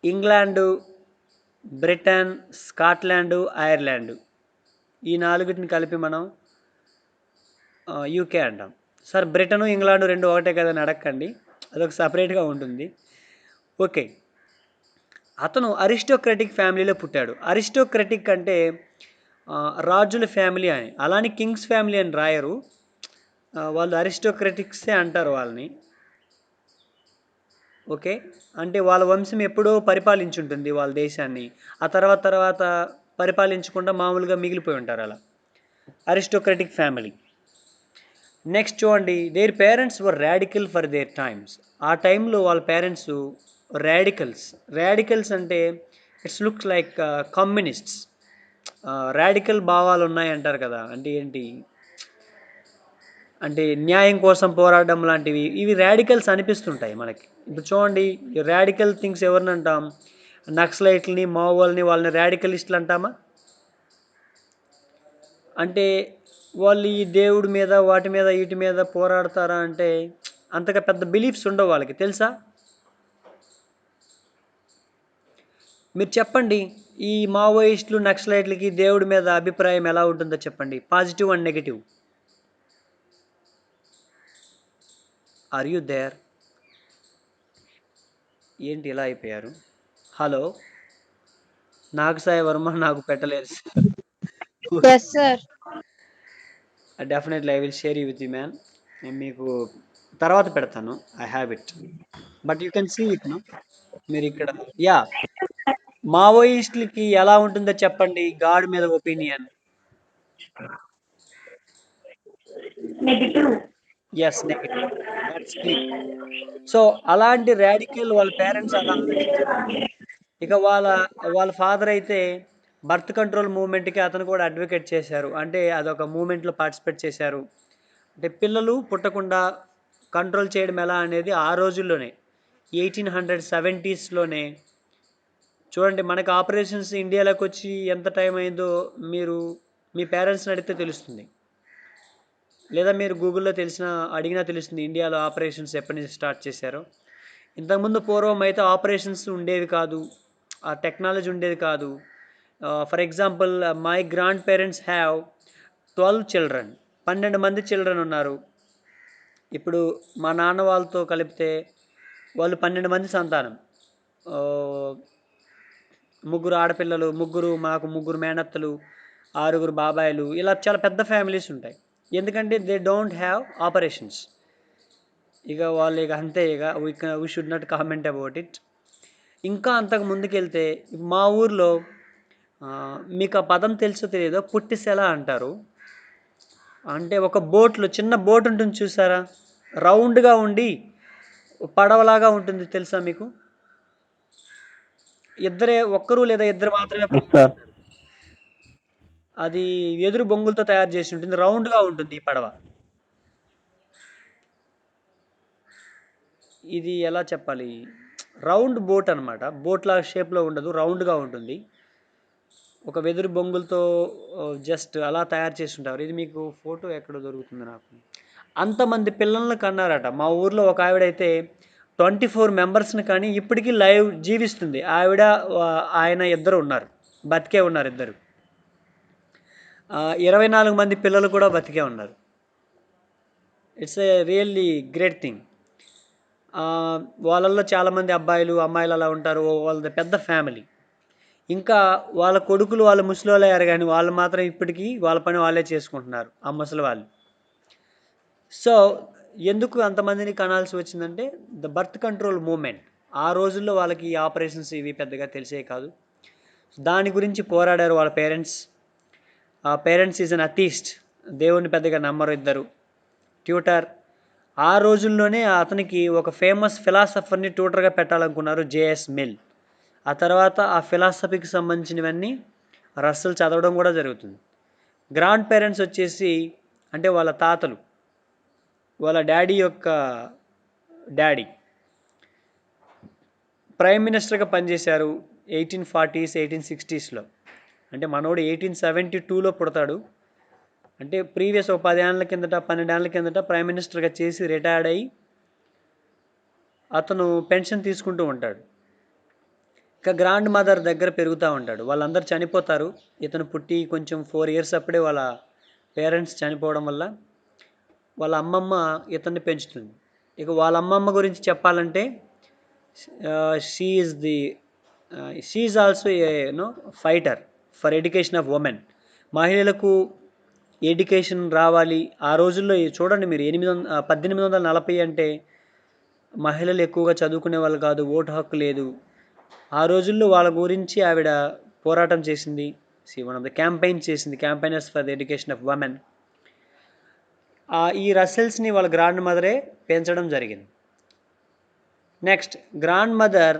ఇంగ్లాండు, బ్రిటన్, స్కాట్లాండు, ఐర్లాండు ఈ 4టిని కలిపి మనం యూకే అంటాం. సార్ బ్రిటను ఇంగ్లాండు 2 ఒకటే కదా అని అడగకండి, అదొక సపరేట్గా ఉంటుంది. ఓకే, అతను అరిస్టోక్రటిక్ ఫ్యామిలీలో పుట్టాడు. అరిస్టోక్రటిక్ అంటే రాజుల ఫ్యామిలీ అని, అలానే కింగ్స్ ఫ్యామిలీ అని రాయరు. వాళ్ళు అరిస్టోక్రటిక్సే అంటారు వాళ్ళని. ఓకే, అంటే వాళ్ళ వంశం ఎప్పుడో పరిపాలించుంటుంది వాళ్ళ దేశాన్ని, ఆ తర్వాత పరిపాలించకుండా మామూలుగా మిగిలిపోయి ఉంటారు అలా. Aristocratic family. నెక్స్ట్ చూడండి, their parents were radical for their times. ఆ టైంలో వాళ్ళ పేరెంట్స్ రాడికల్స్ అంటే ఇట్స్ లుక్స్ లైక్ కమ్యూనిస్ట్స్. రాడికల్ భావాలు ఉన్నాయి అంటారు కదా, అంటే ఏంటి అంటే న్యాయం కోసం పోరాడడం లాంటివి, ఇవి రాడికల్స్ అనిపిస్తుంటాయి మనకి. ఇప్పుడు చూడండి, రాడికల్ థింగ్స్ ఎవరిని అంటాం? నక్సలైట్లని, మావోల్ని, వాళ్ళని రాడికలిస్టులు అంటామా? అంటే వాళ్ళు ఈ దేవుడి మీద వాటి మీద వీటి మీద పోరాడతారా అంటే అంతగా పెద్ద బిలీఫ్స్ ఉండవు వాళ్ళకి, తెలుసా? మీరు చెప్పండి, ఈ మావోయిస్టులు నక్సలైట్లకి దేవుడి మీద అభిప్రాయం ఎలా ఉంటుందో చెప్పండి, positive and negative. Are you there? ఏంటి ఇలా అయిపోయారు? హలో, నాగసాయి వర్మ నాకు పెట్టలేదు. Yes sir. Definitely I will share you with you man. నేను మీకు తర్వాత పెడతాను, I have it, but you can see it. మీరు ఇక్కడ యా, మావోయిస్టులకి ఎలా ఉంటుందో చెప్పండి గాడ్ మీద opinion. Negative. Yes, negative. That's clear. So అలాంటి రాడికల్ వాళ్ళ పేరెంట్స్ అలా ఆలోచించారు. ఇక వాళ్ళ ఫాదర్ అయితే బర్త్ కంట్రోల్ మూవ్మెంట్కి అతను కూడా అడ్వకేట్ చేశారు, అంటే అదొక మూవ్మెంట్లో పార్టిసిపేట్ చేశారు. అంటే పిల్లలు పుట్టకుండా కంట్రోల్ చేయడం ఎలా అనేది ఆ రోజుల్లోనే 1870స్లోనే. చూడండి, మనకి ఆపరేషన్స్ ఇండియాలోకి వచ్చి ఎంత టైం అయిందో మీరు మీ పేరెంట్స్ని అడిగితే తెలుస్తుంది, లేదా మీరు గూగుల్లో అడిగినా తెలుస్తుంది ఇండియాలో ఆపరేషన్స్ ఎప్పటి నుంచి స్టార్ట్ చేశారో. ఇంతకుముందు పూర్వం అయితే ఆపరేషన్స్ ఉండేవి కాదు, ఆ టెక్నాలజీ ఉండేది కాదు. For example, my grand parents have 12 children, 12 మంది చిల్డ్రన్ ఉన్నారు. ఇప్పుడు మా నాన్న వాళ్ళతో కలిపితే వాళ్ళు 12 మంది సంతానం. 3 ఆడపిల్లలు, మాకు 3 మేనత్తలు, 6 బాబాయిలు, ఇలా చాలా పెద్ద ఫ్యామిలీస్ ఉంటాయి. ఎందుకంటే దే డోంట్ హ్యావ్ ఆపరేషన్స్. ఇక వాళ్ళు ఇక అంతే, ఇక we should not comment about it. ఇంకా అంతకు ముందుకెళ్తే మా ఊర్లో మీకు ఆ పదం తెలుసో తెలియదో పుట్టిసెల అంటారు. అంటే ఒక బోట్లో చిన్న బోట్ ఉంటుంది చూసారా, రౌండ్గా ఉండి పడవలాగా ఉంటుంది, తెలుసా మీకు? ఒక్కరు లేదా ఇద్దరు మాత్రమే పడతారు. అది ఎదురు బొంగులతో తయారు చేసి ఉంటుంది, రౌండ్గా ఉంటుంది ఈ పడవ. ఇది ఎలా చెప్పాలి, రౌండ్ బోట్ అనమాట. బోట్ లాగా షేప్లో ఉండదు, రౌండ్గా ఉంటుంది. ఒక వెదురు బొంగులతో జస్ట్ అలా తయారు చేసి ఉంటారు. ఇది మీకు ఫోటో ఎక్కడ దొరుకుతుంది నాకు. అంతమంది పిల్లల్ని కన్నారట మా ఊర్లో. ఒక ఆవిడైతే 24 మెంబర్స్ని కానీ ఇప్పటికీ లైవ్ జీవిస్తుంది. ఆవిడ ఆయన ఇద్దరు ఉన్నారు, బతికే ఉన్నారు ఇద్దరు. 24 మంది పిల్లలు కూడా బతికే ఉన్నారు. It's a really great thing. వాళ్ళల్లో చాలామంది అబ్బాయిలు అమ్మాయిలు అలా ఉంటారు, వాళ్ళది పెద్ద ఫ్యామిలీ. ఇంకా వాళ్ళ కొడుకులు వాళ్ళ ముసలోళ్ళు అయ్యారు కానీ వాళ్ళు మాత్రం ఇప్పటికీ వాళ్ళ పని వాళ్ళే చేసుకుంటున్నారు ఆ ముసలి వాళ్ళు. సో ఎందుకు అంతమందిని కనాల్సి వచ్చిందంటే ద బర్త్ కంట్రోల్ మూమెంట్. ఆ రోజుల్లో వాళ్ళకి ఈ ఆపరేషన్స్ ఇవి పెద్దగా తెలిసే కాదు. దాని గురించి పోరాడారు వాళ్ళ పేరెంట్స్. ఆ పేరెంట్స్ ఈజ్ అన్ అథీస్ట్, దేవుణ్ణి పెద్దగా నమ్మరు ఇద్దరు. ట్యూటర్, ఆ రోజుల్లోనే అతనికి ఒక ఫేమస్ ఫిలాసఫర్ని ట్యూటర్గా పెట్టాలనుకున్నారు, జేఎస్ మిల్. ఆ తర్వాత ఆ ఫిలాసఫీకి సంబంధించినవన్నీ రస్సెల్ చదవడం కూడా జరుగుతుంది. గ్రాండ్ పేరెంట్స్ వచ్చేసి అంటే వాళ్ళ తాతలు, వాళ్ళ డాడీ యొక్క డాడీ ప్రైమ్ మినిస్టర్గా పనిచేశారు 1840s 1860స్లో. అంటే మనోడు 1872లో పుడతాడు. అంటే ప్రీవియస్ ఒక 10 ఏళ్ళ కిందట 12 ఏళ్ళ కిందట ప్రైమ్ మినిస్టర్గా చేసి రిటైర్డ్ అయ్యి అతను పెన్షన్ తీసుకుంటూ ఉంటాడు. ఇక గ్రాండ్ మదర్ దగ్గర పెరుగుతూ ఉంటాడు. వాళ్ళందరూ చనిపోతారు. ఇతను పుట్టి కొంచెం 4 years అప్పుడే వాళ్ళ పేరెంట్స్ చనిపోవడం వల్ల వాళ్ళ అమ్మమ్మ ఇతన్ని పెంచుతుంది. ఇక వాళ్ళ అమ్మమ్మ గురించి చెప్పాలంటే she is also fighter for education of women. మహిళలకు ఎడ్యుకేషన్ రావాలి. ఆ రోజుల్లో చూడండి మీరు 1840 అంటే మహిళలు ఎక్కువగా చదువుకునే వాళ్ళు కాదు, ఓటు హక్కు లేదు. ఆ రోజుల్లో వాళ్ళ గురించి ఆవిడ పోరాటం చేసింది. వన్ ఆఫ్ ద క్యాంపెయిన్ చేసింది, campaigners for the education of women. ఈ రసెల్స్ని వాళ్ళ గ్రాండ్ మదరే పెంచడం జరిగింది. నెక్స్ట్ గ్రాండ్ మదర్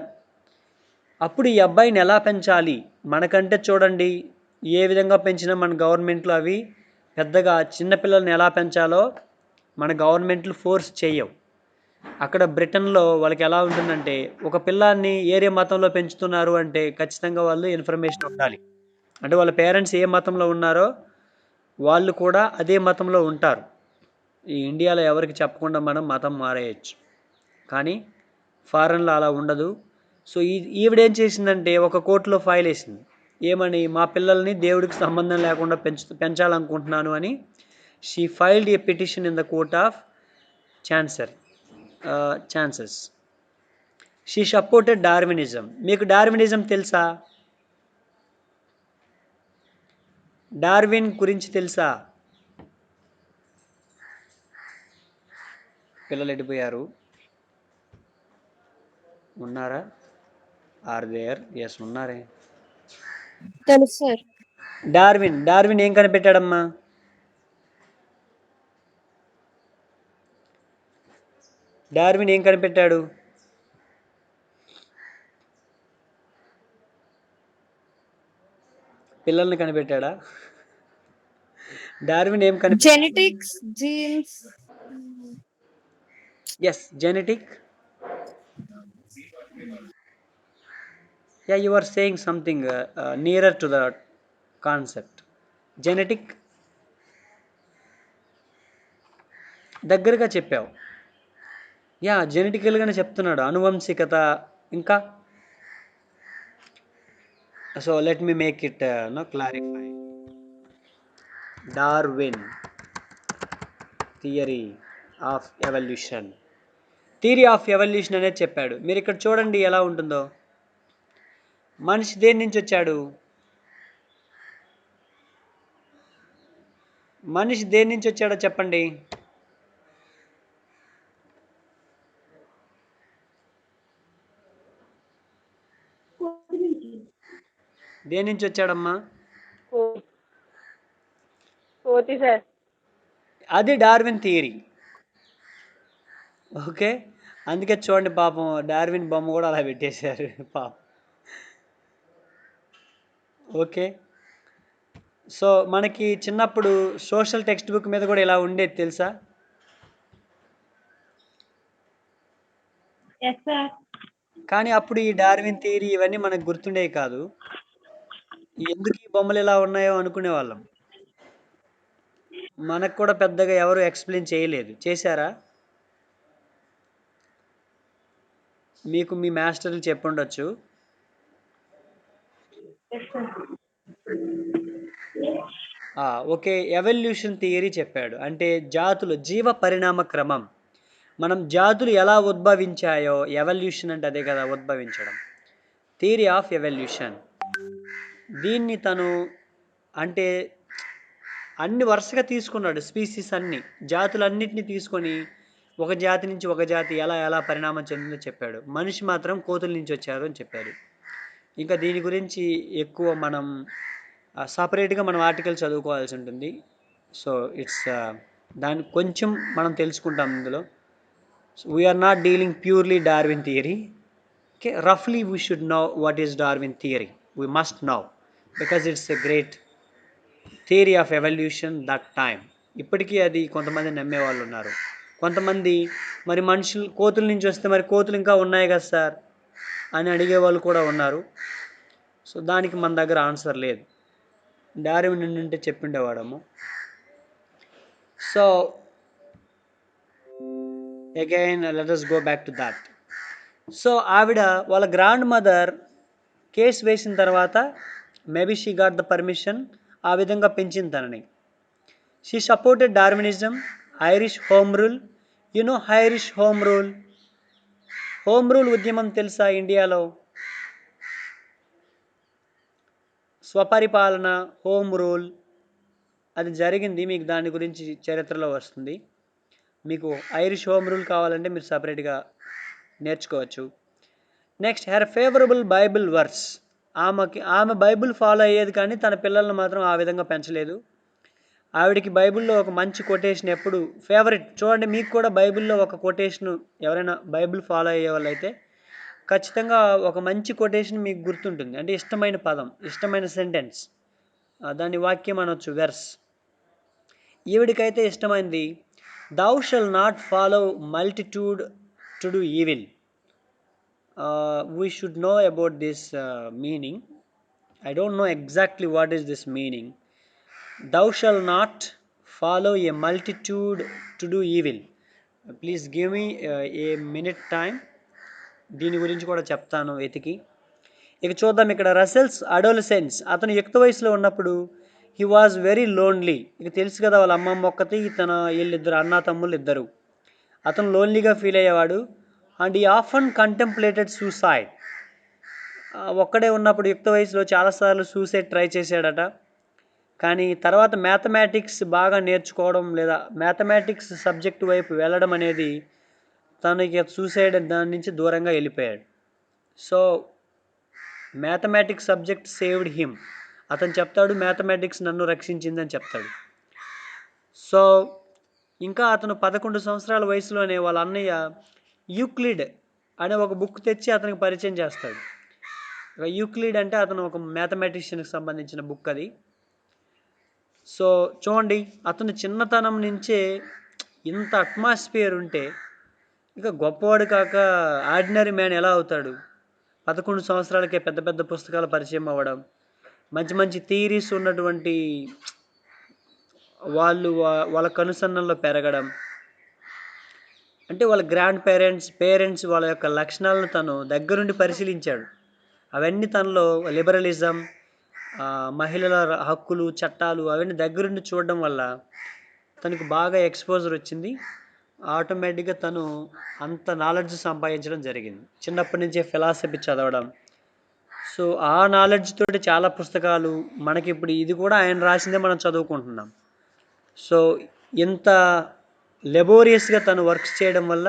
అప్పుడు ఈ అబ్బాయిని ఎలా పెంచాలి, మనకంటే చూడండి ఏ విధంగా పెంచినా మన గవర్నమెంట్లు అవి పెద్దగా చిన్నపిల్లల్ని ఎలా పెంచాలో మన గవర్నమెంట్లు ఫోర్స్ చేయవు. అక్కడ బ్రిటన్లో వాళ్ళకి ఎలా ఉంటుందంటే ఒక పిల్లాన్ని ఏరే మతంలో పెంచుతున్నారు అంటే ఖచ్చితంగా వాళ్ళు ఇన్ఫర్మేషన్ ఉండాలి. అంటే వాళ్ళ పేరెంట్స్ ఏ మతంలో ఉన్నారో వాళ్ళు కూడా అదే మతంలో ఉంటారు. ఈ ఇండియాలో ఎవరికి చెప్పకుండా మనం మతం మారేయచ్చు, కానీ ఫారెన్లో అలా ఉండదు. సో ఈవిడేం చేసిందంటే ఒక కోర్టులో ఫైల్ వేసింది, ఏమని, మా పిల్లల్ని దేవుడికి సంబంధం లేకుండా పెంచాలనుకుంటున్నాను అని. She filed a petition in the court of chances. She supported Darwinism. మీకు డార్వినిజం తెలుసా? డార్విన్ గురించి తెలుసా? పిల్లలు ఎడిపోయారు, ఉన్నారా? Are there? ఎస్, ఉన్నారే. తెలుసు సార్. డార్విన్ ఏం కనిపెట్టాడమ్మా? డార్విన్ ఏం కనిపెట్టాడు? పిల్లల్ని కనిపెట్టాడా? డార్విన్ ఏం కనిపెట్టాడు? Genetics, genes. Yes, genetic. Ya, you are saying something nearer to the concept. Genetic దగ్గరగా చెప్పావు. యా, జెనెటికల్గానే చెప్తున్నాడు, అనువంశికత. ఇంకా so let me make it clarify. Darwin theory of evolution అనేది చెప్పాడు. మీరు ఇక్కడ చూడండి ఎలా ఉంటుందో. మనిషి దేని నుంచి వచ్చాడు? మనిషి దేని నుంచి వచ్చాడో చెప్పండి. దేని నుంచి వచ్చాడమ్మా? అది డార్విన్ థియరీ. ఓకే, అందుకే చూడండి పాపం డార్విన్ బొమ్మ కూడా అలా పెట్టేశారు పాపం. ఓకే, సో మనకి చిన్నప్పుడు సోషల్ టెక్స్ట్ బుక్ మీద కూడా ఇలా ఉండేది తెలుసా? కానీ అప్పుడు ఈ డార్విన్ థియరీ ఇవన్నీ మనకు గుర్తుండేవి కాదు. ఎందుకు ఈ బొమ్మలు ఇలా ఉన్నాయో అనుకునే వాళ్ళం. మనకు కూడా పెద్దగా ఎవరు ఎక్స్ప్లెయిన్ చేయలేదు. చేశారా? మీకు మీ మాస్టర్లు చెప్పుండొచ్చు. ఓకే, ఎవల్యూషన్ థియరీ చెప్పాడు. అంటే జాతులు, జీవ పరిణామ క్రమం. మనం జాతులు ఎలా ఉద్భవించాయో, ఎవల్యూషన్ అంటే అదే కదా, ఉద్భవించడం. Theory of evolution. దీన్ని తను అంటే అన్ని వరుసగా తీసుకున్నాడు, స్పీసీస్ అన్ని జాతులన్నిటిని తీసుకొని ఒక జాతి నుంచి ఒక జాతి ఎలా ఎలా పరిణామం చెందిందో చెప్పాడు. మనిషి మాత్రం కోతుల నుంచి వచ్చారు అని చెప్పాడు. ఇంకా దీని గురించి ఎక్కువ మనం సపరేట్గా మనం ఆర్టికల్ చదువుకోవాల్సి ఉంటుంది. సో ఇట్స్ దాన్ని కొంచెం మనం తెలుసుకుంటాం ఇందులో. We're not dealing purely Darwin theory. Okay, roughly we should know what is Darwin theory. We must know because it's a great theory of evolution that time. ఇప్పటికీ అది కొంతమంది నమ్మే వాళ్ళు ఉన్నారు. కొంతమంది మరి మనుషులు కోతుల నుంచి వస్తే మరి కోతులు ఇంకా ఉన్నాయి కదా సార్ అని అడిగే వాళ్ళు కూడా ఉన్నారు. సో దానికి మన దగ్గర ఆన్సర్ లేదు. డార్విన్ ఉంటే చెప్పిండేవాడము. So again let us go back to that. సో ఆవిడ వాళ్ళ గ్రాండ్ మదర్ కేసు వేసిన తర్వాత maybe she got the permission, ఆ విధంగా పెంచింది తనని. She supported Darwinism, Irish home rule. You know Irish home rule, home rule ఉద్యమం తెలుసా? ఇండియాలో స్వపరిపాలన, హోమ్ రూల్ అది జరిగింది. మీకు దాని గురించి చరిత్రలో వస్తుంది. మీకు ఐరిష్ హోమ్ రూల్ కావాలంటే మీరు సపరేట్గా నేర్చుకోవచ్చు. Next, her favourable Bible verse. ఆమె బైబిల్ ఫాలో అయ్యేది కానీ తన పిల్లల్ని మాత్రం ఆ విధంగా పెంచలేదు. ఆవిడకి బైబిల్లో ఒక మంచి కొటేషన్ ఎప్పుడు ఫేవరెట్. చూడండి, మీకు కూడా బైబిల్లో ఒక కొటేషన్, ఎవరైనా బైబిల్ ఫాలో అయ్యే వాళ్ళైతే ఖచ్చితంగా ఒక మంచి కొటేషన్ మీకు గుర్తుంటుంది. అంటే ఇష్టమైన పదం, ఇష్టమైన సెంటెన్స్, దాని వాక్యం అనొచ్చు, వెర్స్. ఈవిడికైతే ఇష్టమైంది, thou shall not follow multitude to do evil. We should know about this meaning. I don't know exactly what is this meaning. Thou shall not follow a multitude to do evil. Please give me a minute time. దీని గురించి కూడా చెప్తాను వెతికి. ఇక చూద్దాం. ఇక్కడ Russell's adolescence. అతను యుక్త వయసులో ఉన్నప్పుడు హీ వాజ్ వెరీ లోన్లీ. ఇక తెలుసు కదా, వాళ్ళ అమ్మమ్మ ఒక్కతి, వీళ్ళిద్దరు అన్నా తమ్ముళ్ళు ఇద్దరు. అతను లోన్లీగా ఫీల్ అయ్యేవాడు. అండ్ ఈ ఆఫన్ కంటెంప్లేటెడ్ సూసైడ్. ఒక్కడే ఉన్నప్పుడు యుక్త వయసులో చాలాసార్లు సూసైడ్ ట్రై చేశాడట. కానీ తర్వాత మ్యాథమెటిక్స్ బాగా నేర్చుకోవడం లేదా మ్యాథమెటిక్స్ సబ్జెక్టు వైపు వెళ్ళడం అనేది తనకి సూసైడ్ దాని నుంచి దూరంగా వెళ్ళిపోయాడు. So mathematics subject saved him. అతను చెప్తాడు, మ్యాథమెటిక్స్ నన్ను రక్షించిందని చెప్తాడు. సో ఇంకా అతను 11 సంవత్సరాల వయసులోనే వాళ్ళ అన్నయ్య యూక్లిడ్ అనే ఒక బుక్ తెచ్చి అతనికి పరిచయం చేస్తాడు. యూక్లిడ్ అంటే అతను ఒక మ్యాథమెటిషియన్కి సంబంధించిన బుక్ అది. సో చూడండి, అతను చిన్నతనం నుంచే ఇంత అట్మాస్ఫియర్ ఉంటే ఇక గొప్పవాడు కాక ఆర్డినరీ మ్యాన్ ఎలా అవుతాడు? 11 సంవత్సరాలకే పెద్ద పెద్ద పుస్తకాలు పరిచయం అవ్వడం, మంచి మంచి థియరీస్ ఉన్నటువంటి వాళ్ళ కనుసన్నల్లో పెరగడం, అంటే వాళ్ళ గ్రాండ్ పేరెంట్స్ వాళ్ళ యొక్క లక్షణాలను తను దగ్గరుండి పరిశీలించాడు. అవన్నీ తనలో లిబరలిజం, మహిళల హక్కులు, చట్టాలు అవన్నీ దగ్గరుండి చూడడం వల్ల తనకు బాగా ఎక్స్పోజర్ వచ్చింది. ఆటోమేటిక్గా తను అంత నాలెడ్జ్ సంపాదించడం జరిగింది. చిన్నప్పటి నుంచే ఫిలాసఫీ చదవడం. సో ఆ నాలెడ్జ్ తోటి చాలా పుస్తకాలు మనకి ఇప్పుడు ఇది కూడా ఆయన రాసిందే మనం చదువుకుంటున్నాం. సో ఇంత లెబోరియస్గా తను వర్క్స్ చేయడం వల్ల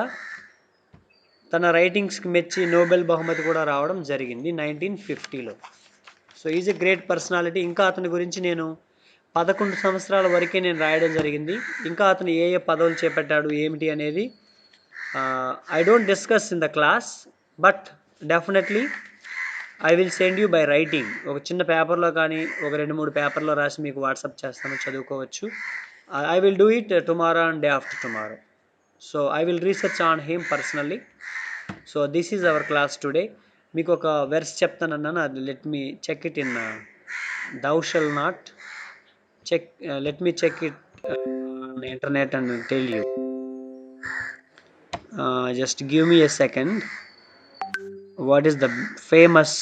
తన రైటింగ్స్కి మెచ్చి నోబెల్ బహుమతి కూడా రావడం జరిగింది 1950లో. So is a great personality. ఇంకా అతని గురించి నేను 11 సంవత్సరాల వరకే నేను రాయడం జరిగింది. ఇంకా అతను ఏ ఏ పదవులు చేపట్టాడు ఏమిటి అనేది I don't discuss in the class, but definitely I will send you by writing. ఒక చిన్న పేపర్లో కానీ ఒక 2-3 పేపర్లో రాసి మీకు వాట్సాప్ చేస్తాను, చదువుకోవచ్చు. I will do it tomorrow and day after tomorrow. So I will research on him personally. So this is our class today. మీకు ఒక వెర్స్ చెప్తానన్నాను, అది let me check it in thou shall not check. Let me check it on the internet and tell you. Just give me a second. What is the famous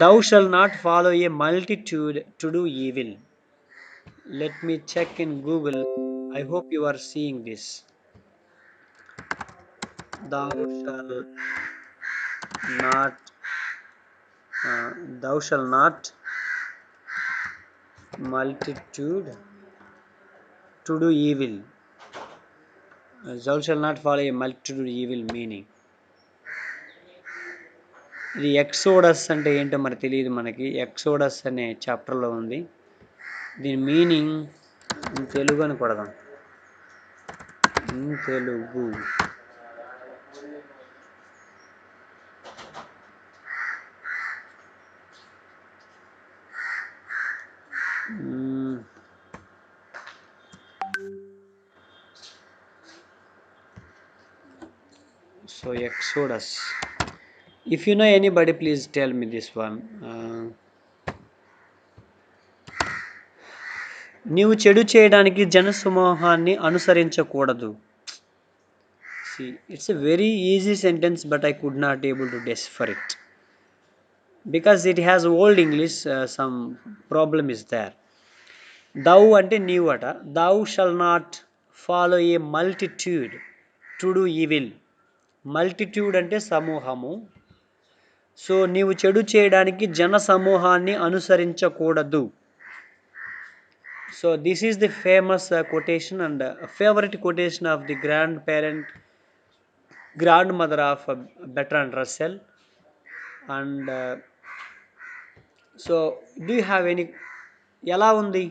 thou shall not follow a multitude to do evil? Let me check in Google. I hope you are seeing this. Thou shall not thou shall not multitude to do evil. Thou shall not follow a multitude evil meaning. ఇది exodus అంటే ఏంటో మరి తెలియదు మనకి. Exodus అనే చాప్టర్లో ఉంది. దీని మీనింగ్ తెలుగు అని కొడదాం. Telugu so exodus, if you know anybody please tell me this one. నీవు చెడు చేయడానికి జనసమూహాన్ని అనుసరించకూడదు. See, it's a very easy sentence but I could not able to decipher it because it has old English. Some problem is there. Thou అంటే నీవు అట. Thou shall not follow a multitude to do evil. Multitude అంటే సమూహము. So నీవు చెడు చేయడానికి జన సమూహాన్ని అనుసరించకూడదు. So this is the famous quotation and favorite quotation of the grandmother of Bertrand Russell. And so do you have any, ఎలా ఉంది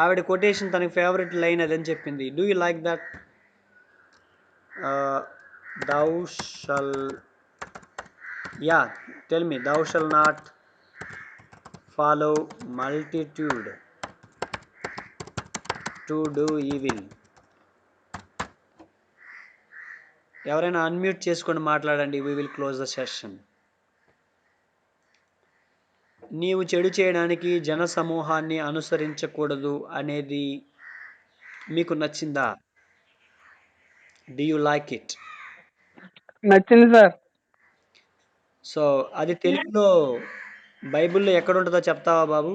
ఆవిడ కొటేషన్? తనకి ఫేవరెట్ లైన్ అదని చెప్పింది. Do you like that? thou shall, yeah, tell me. Thou shall not follow multitude to do evil. ఎవరైనా unmute చేసుకొని మాట్లాడండి. we will close the session. నీవు చెడు చేయడానికి జన సమూహాన్ని అనుసరించకూడదు అనేది మీకు నచ్చిందా? do you like it? నచ్చింది సార్. సో అది తెలుగులో బైబిల్లో ఎక్కడ ఉంటుందో చెప్తావా బాబు?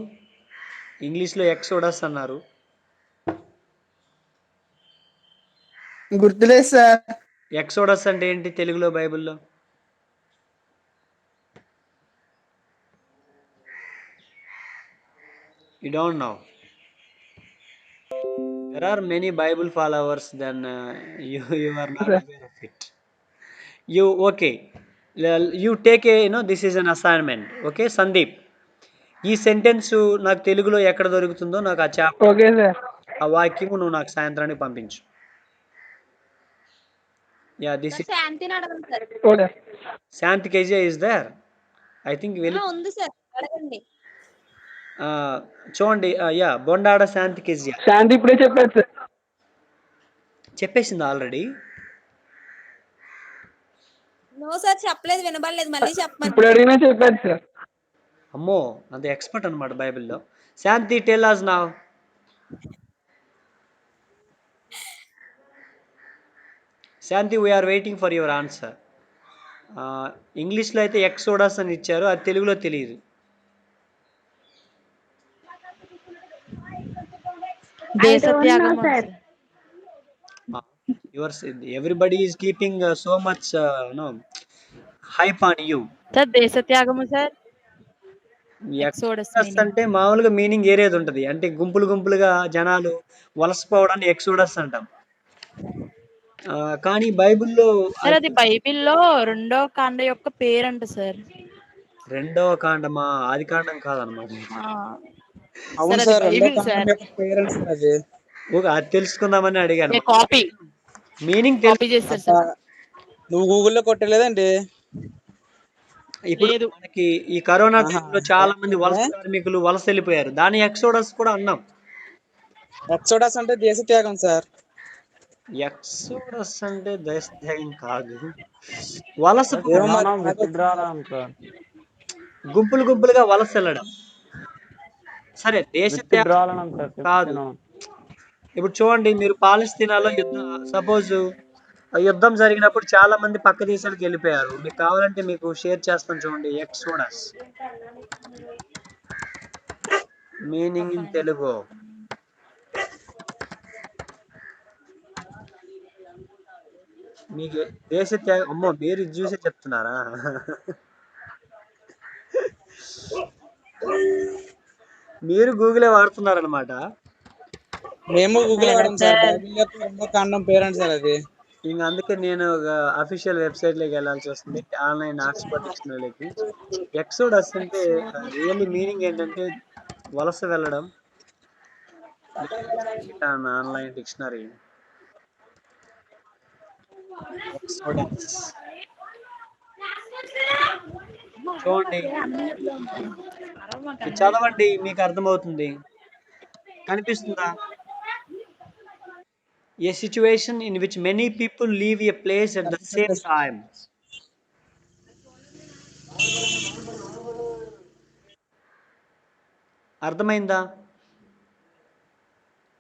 ఇంగ్లీష్లో ఎక్సోడస్ అన్నారు. గుర్తులేదు సార్. ఎక్సోడస్ అంటే ఏంటి తెలుగులో బైబిల్లో? You don't know. There are many Bible followers, then you are not aware of it. You okay? You take a, this is an assignment. Okay, Sandeep. ఈ సెంటెన్స్ నాకు తెలుగులో ఎక్కడ దొరుకుతుందో నాకు ఆ చాప్టర్, ఓకే సార్. ఆ వాక్యము నువ్వు నాకు సాయంత్రానికి పంపించు. యా దిస్ ఇస్ శాంతిని అడగండి sir. Okay. Shanti KG is there I think. ఉంది సార్, అడగండి. చూడండి. యా బొండాడ శాంతి కేజీ శాంతి ఇప్పుడే చెప్పారు సార్. చెప్పేసింది ఆల్రెడీ. నో సార్, చెప్పలేదు, వినబడలేదు, మళ్ళీ చెప్పమని. ఇప్పుడు అడిగినా చెప్పారు సార్. అమ్మో, అంత ఎక్స్పర్ట్ అనమాట బైబిల్లో. Shanti tell us now. Shanti we are waiting for your answer. ఇంగ్లీష్లో అయితే ఎక్సోడస్ అని ఇచ్చారు, అది తెలుగులో తెలియదు. Everybody is keeping so much hype on you. Sir దేశత్యాగము సార్. ఎక్సోడస్ అంటే మామూలుగా మీనింగ్ ఏరేది ఉంటది, అంటే గుంపులు గుంపులుగా జనాలు వలసపోవడాన్ని ఎక్సోడస్ అంటాం. కానీ బైబిల్లో సార్ అది బైబిల్లో 2వ కాండ యొక్క పేరంట సార్. 2వ కాండమా? ఆది కాండం కాదనమాట. అవును సార్, పేరెంట్స్ అది. అది తెలుసుకుందామని అడిగాను. కాపీ మీనింగ్ కాపీ చేస్తారు సార్. నువ్వు గూగుల్లో కొట్టలేదండి? ఇప్పుడు మనకి ఈ కరోనా టైంలో చాలా మంది వలస కార్మికులు వలస వెళ్ళిపోయారు, దాని ఎక్సోడస్ కూడా అన్నాం. ఎక్సోడస్ అంటే దేశ త్యాగం సార్. ఎక్సోడస్ అంటే దేశత్యాగం కాదు, వలస, గుంపులు గుంపులుగా వలస వెళ్ళడం. సరే, దేశత్యాగం కాదు. ఇప్పుడు చూడండి, మీరు పాలస్తీనాలో సపోజ్ యుద్ధం జరిగినప్పుడు చాలా మంది పక్క దేశాలకు వెళ్ళిపోయారు. మీకు కావాలంటే మీకు షేర్ చేస్తాను, చూడండి. Exodus meaning in Telugu. మీకు దేశ త్యాగం, అమ్మో మీరు చూసే చెప్తున్నారా? మీరు గూగులే వాడుతున్నారనమాట. మేము గూగుల్ ఎలా వాడాం సార్. సార్? బైబిల్ యొక్క 2వ కాండం పేరండి సార్ అది. ఇంక అందుకే నేను అఫీషియల్ వెబ్సైట్లోకి వెళ్ళాల్సి వస్తుంది, ఆన్లైన్ ఆక్స్ఫర్డ్ డిక్షనరీలోకి. ఎక్సోడస్ అంటే రియల్లీ మీనింగ్ ఏంటంటే వలస వెళ్ళడం. ఆన్లైన్ డిక్షనరీ ఎక్సోడస్ చూడండి, ఇది చదవండి, మీకు అర్థమవుతుంది. కనిపిస్తుందా? A situation in which many people leave a place at the same time. అర్థమైందా?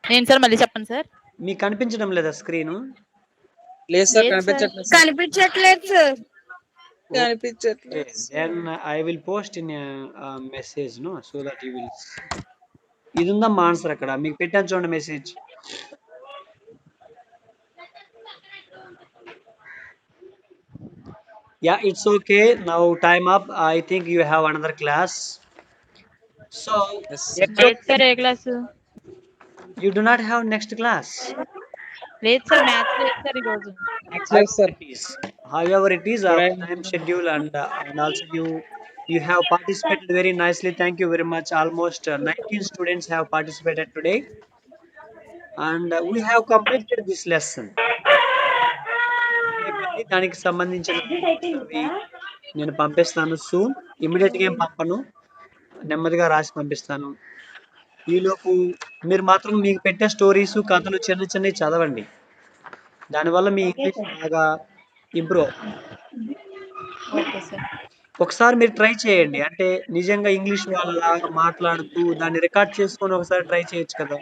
ఏంటి సార్ మళ్ళీ చెప్పండి సార్. మీకు కనిపించడం లేదా స్క్రీను? లేదు సార్, లేదు సార్. కనిపించట్లేదు సార్. కనిపించట్లేదు సార్. కనిపించట్లేదు. Then I will post in a message, no, so that you will. ఇది ఉందమ్మా ఆన్సర్ అక్కడ మీకు పెట్టాను చూడండి message. Yeah, it's okay. Now time up. I think you have another class. So Yes. లేదు sir. A class? you do not have next class. లేదు sir. Maths లేదు sir ఈరోజు. లేదు sir. However it is our Right. time schedule, and also you have participated very nicely. Thank you very much. Almost 19 students have participated today, and we have completed this lesson. దానికి సంబంధించిన అవి నేను పంపిస్తాను soon. ఇమ్మీడియట్గా ఏం పంపను, నెమ్మదిగా రాసి పంపిస్తాను. ఈలోపు మీరు మాత్రం మీకు పెట్టే స్టోరీస్ కథలు చిన్న చిన్నవి చదవండి. దానివల్ల మీ ఇంగ్లీష్ బాగా ఇంప్రూవ్ అవుతుంది. Okay sir. ఒకసారి మీరు ట్రై చేయండి, అంటే నిజంగా ఇంగ్లీష్ వాళ్ళలాగా మాట్లాడుతూ దాన్ని రికార్డ్ చేసుకొని ఒకసారి ట్రై చేయొచ్చు కదా.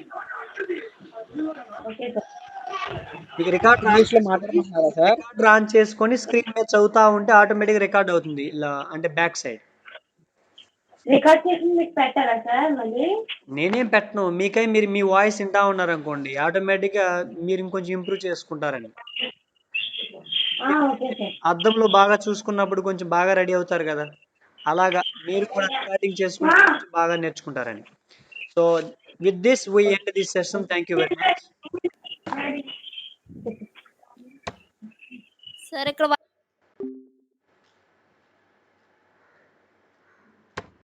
మీకు రికార్డ్ ఇంగ్లీష్ లో మాట్లాడమంటున్నారా సార్? ఆన్ చేసుకొని స్క్రీన్ మీద చదువుతా ఉంటే ఆటోమేటిక్ రికార్డ్ అవుతుంది, ఇలా అంటే బ్యాక్ సైడ్. రికార్డ్ చేసి మీకు పెట్టాలా సార్ మళ్ళీ? నేనేం పెట్టను, మీకై మీరు మీ వాయిస్ వింటా ఉన్నారు అనుకోండి, ఆటోమేటిక్గా మీరు ఇంకొంచెం ఇంప్రూవ్ చేసుకుంటారని. Okay sir. అద్దంలో బాగా చూసుకున్నప్పుడు కొంచెం బాగా రెడీ అవుతారు కదా, అలాగా మీరు కూడా రికార్డింగ్ చేసుకుంటే కొంచెం బాగా నేర్చుకుంటారని. So with this we end this session. Thank you very much. Sir ఇక్కడ